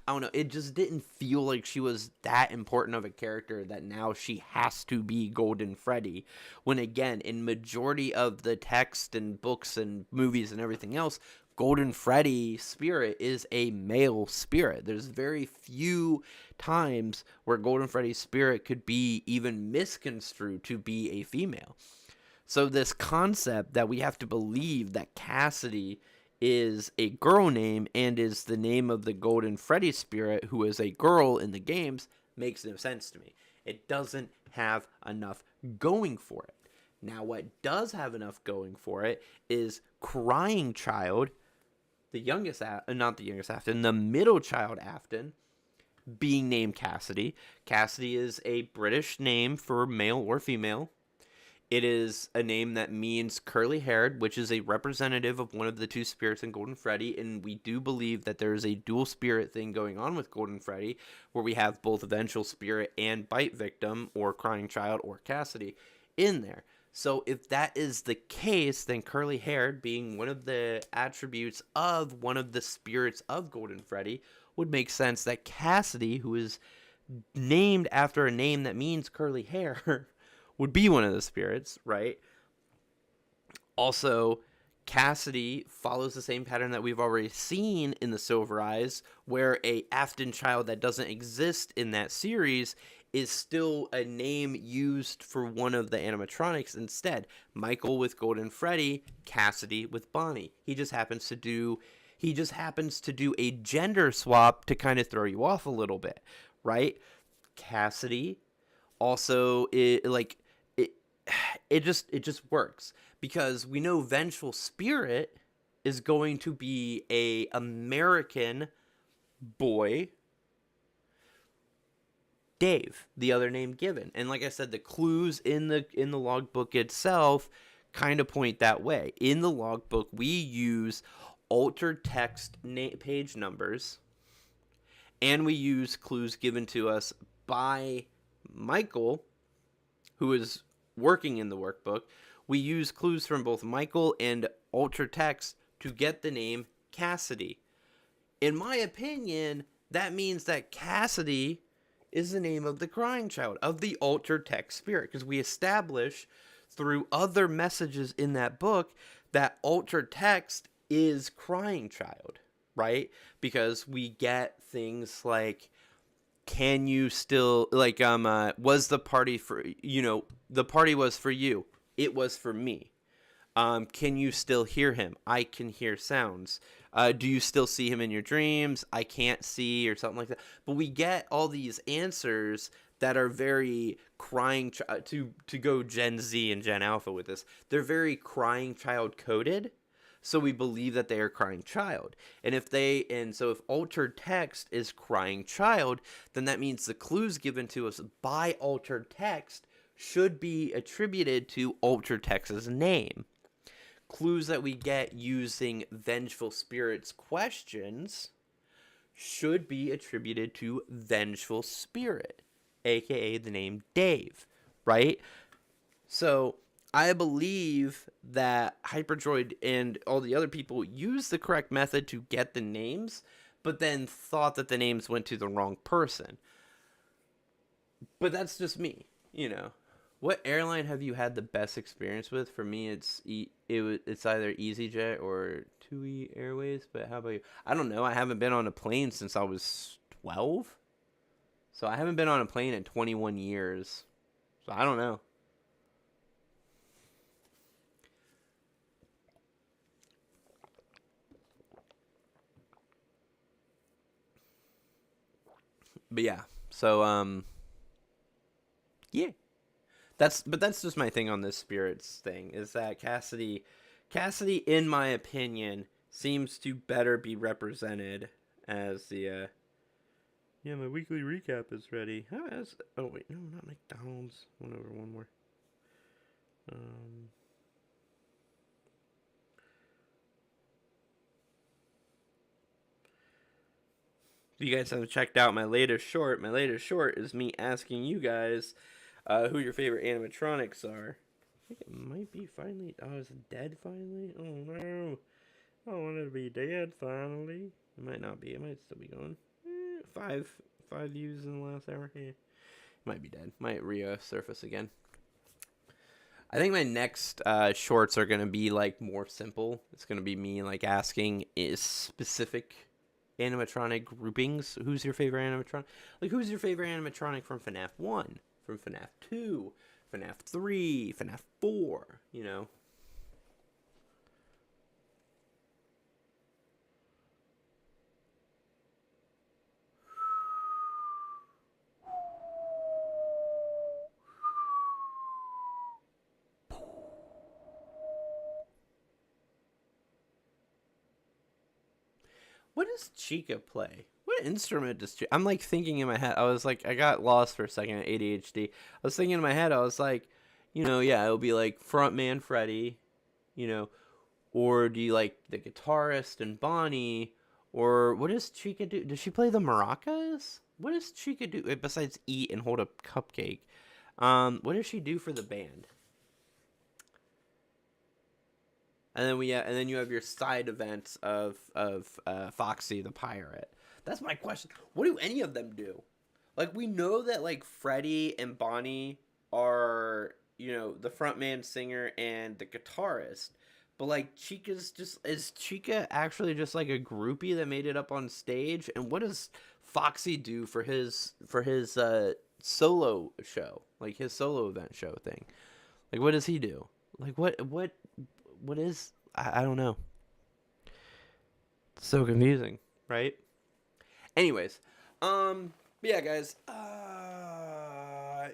I don't know, it just didn't feel like she was that important of a character that now she has to be Golden Freddy. When, again, in majority of the text and books and movies and everything else, Golden Freddy spirit is a male spirit. There's very few times where Golden Freddy's spirit could be even misconstrued to be a female. So this concept that we have to believe that Cassidy is a girl name and is the name of the Golden Freddy spirit, who is a girl in the games, makes no sense to me. It doesn't have enough going for it. Now, what does have enough going for it is Crying Child the youngest, not the youngest Afton, the middle child Afton, being named Cassidy. Cassidy is a British name for male or female. It is a name that means curly haired, which is a representative of one of the two spirits in Golden Freddy. And we do believe that there is a dual spirit thing going on with Golden Freddy, where we have both Vengeful Spirit and Bite Victim, or Crying Child, or Cassidy in there. So if that is the case, then curly haired, being one of the attributes of one of the spirits of Golden Freddy, would make sense that Cassidy, who is named after a name that means curly hair, would be one of the spirits, right? Also, Cassidy follows the same pattern that we've already seen in the Silver Eyes, where a Afton child that doesn't exist in that series is still a name used for one of the animatronics instead. Michael with Golden Freddy, Cassidy with Bonnie. He just happens to do a gender swap to kind of throw you off a little bit, right? Cassidy also it just works because we know Vengeful Spirit is going to be a American boy, Dave, the other name given. And like I said, the clues in the logbook itself kind of point that way. In the logbook, we use altered text page numbers, and we use clues given to us by Michael, who is working in the workbook. We use clues from both Michael and altered text to get the name Cassidy. In my opinion, that means that Cassidy is the name of the crying child, of the altered text spirit, because we establish through other messages in that book that altered text is crying child, right? Because we get things like, can you still, like, was the party for, the party was for you, it was for me. Can you still hear him? I can hear sounds. Do you still see him in your dreams? I can't see, or something like that. But we get all these answers that are very crying, to go Gen Z and Gen Alpha with this. They're very crying child coded. So we believe that they are crying child. So if altered text is crying child, then that means the clues given to us by altered text should be attributed to altered text's name. Clues that we get using Vengeful Spirit's questions should be attributed to Vengeful Spirit, aka the name Dave, right? So I believe that Hyperdroid and all the other people used the correct method to get the names, but then thought that the names went to the wrong person. But that's just me, What airline have you had the best experience with? For me, it's either EasyJet or TUI Airways. But how about you? I don't know. I haven't been on a plane since I was 12. So I haven't been on a plane in 21 years. So I don't know. But yeah. So yeah. That's just my thing on this spirits thing, is that Cassidy, in my opinion, seems to better be represented as the yeah, my weekly recap is ready. Oh wait, no, not McDonald's. One more. If you guys haven't checked out my latest short is me asking you guys who your favorite animatronics are. I think it might be finally. Oh, is it dead finally? Oh no. I want it to be dead finally. It might not be. It might still be going. Five views in the last hour. Yeah. It might be dead. Might resurface again. I think my next shorts are going to be like more simple. It's going to be me like asking specific animatronic groupings. Who's your favorite animatronic? Like, who's your favorite animatronic from FNAF 1, from FNAF 2, FNAF 3, FNAF 4, What does Chica play? What instrument does Chica? I'm like thinking in my head. I was like, I got lost for a second. ADHD. I was thinking in my head. I was like, yeah, it'll be like frontman Freddie, you know, or do you like the guitarist and Bonnie, or what does Chica do? Does she play the maracas? What does Chica do besides eat and hold a cupcake? What does she do for the band? And then you have your side events of Foxy the pirate. That's my question. What do any of them do? Like we know that like Freddie and Bonnie are the frontman singer and the guitarist, but like Chica's just is Chica actually just like a groupie that made it up on stage? And what does Foxy do for his solo show, like his solo event show thing? Like what does he do? Like what is I don't know. It's so confusing, right? Anyways, but yeah, guys.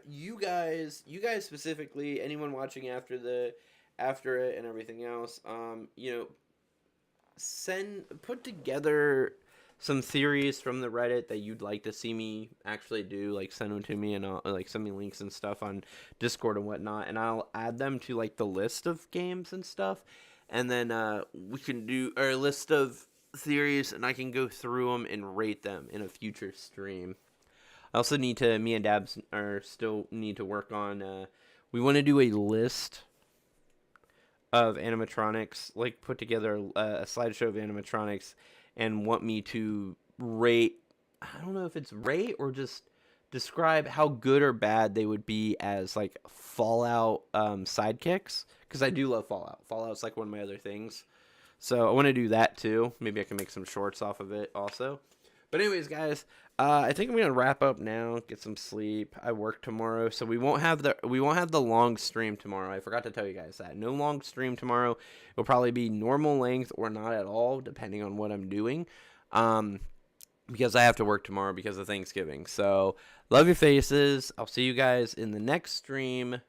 You guys specifically, anyone watching after it and everything else, put together some theories from the Reddit that you'd like to see me actually do. Like send them to me and like send me links and stuff on Discord and whatnot, and I'll add them to like the list of games and stuff, and then we can do our list of theories, and I can go through them and rate them in a future stream. I also need to, me and Dabs are still need to work on. We want to do a list of animatronics, like put together a slideshow of animatronics, and want me to rate. I don't know if it's rate or just describe how good or bad they would be as like Fallout sidekicks, because I do love Fallout. Fallout's like one of my other things, so I want to do that too. Maybe I can make some shorts off of it also. But anyways, guys, I think I'm gonna wrap up now. Get some sleep. I work tomorrow, so we won't have the long stream tomorrow. I forgot to tell you guys that. No long stream tomorrow. It'll probably be normal length or not at all, depending on what I'm doing. Because I have to work tomorrow because of Thanksgiving. So love your faces. I'll see you guys in the next stream.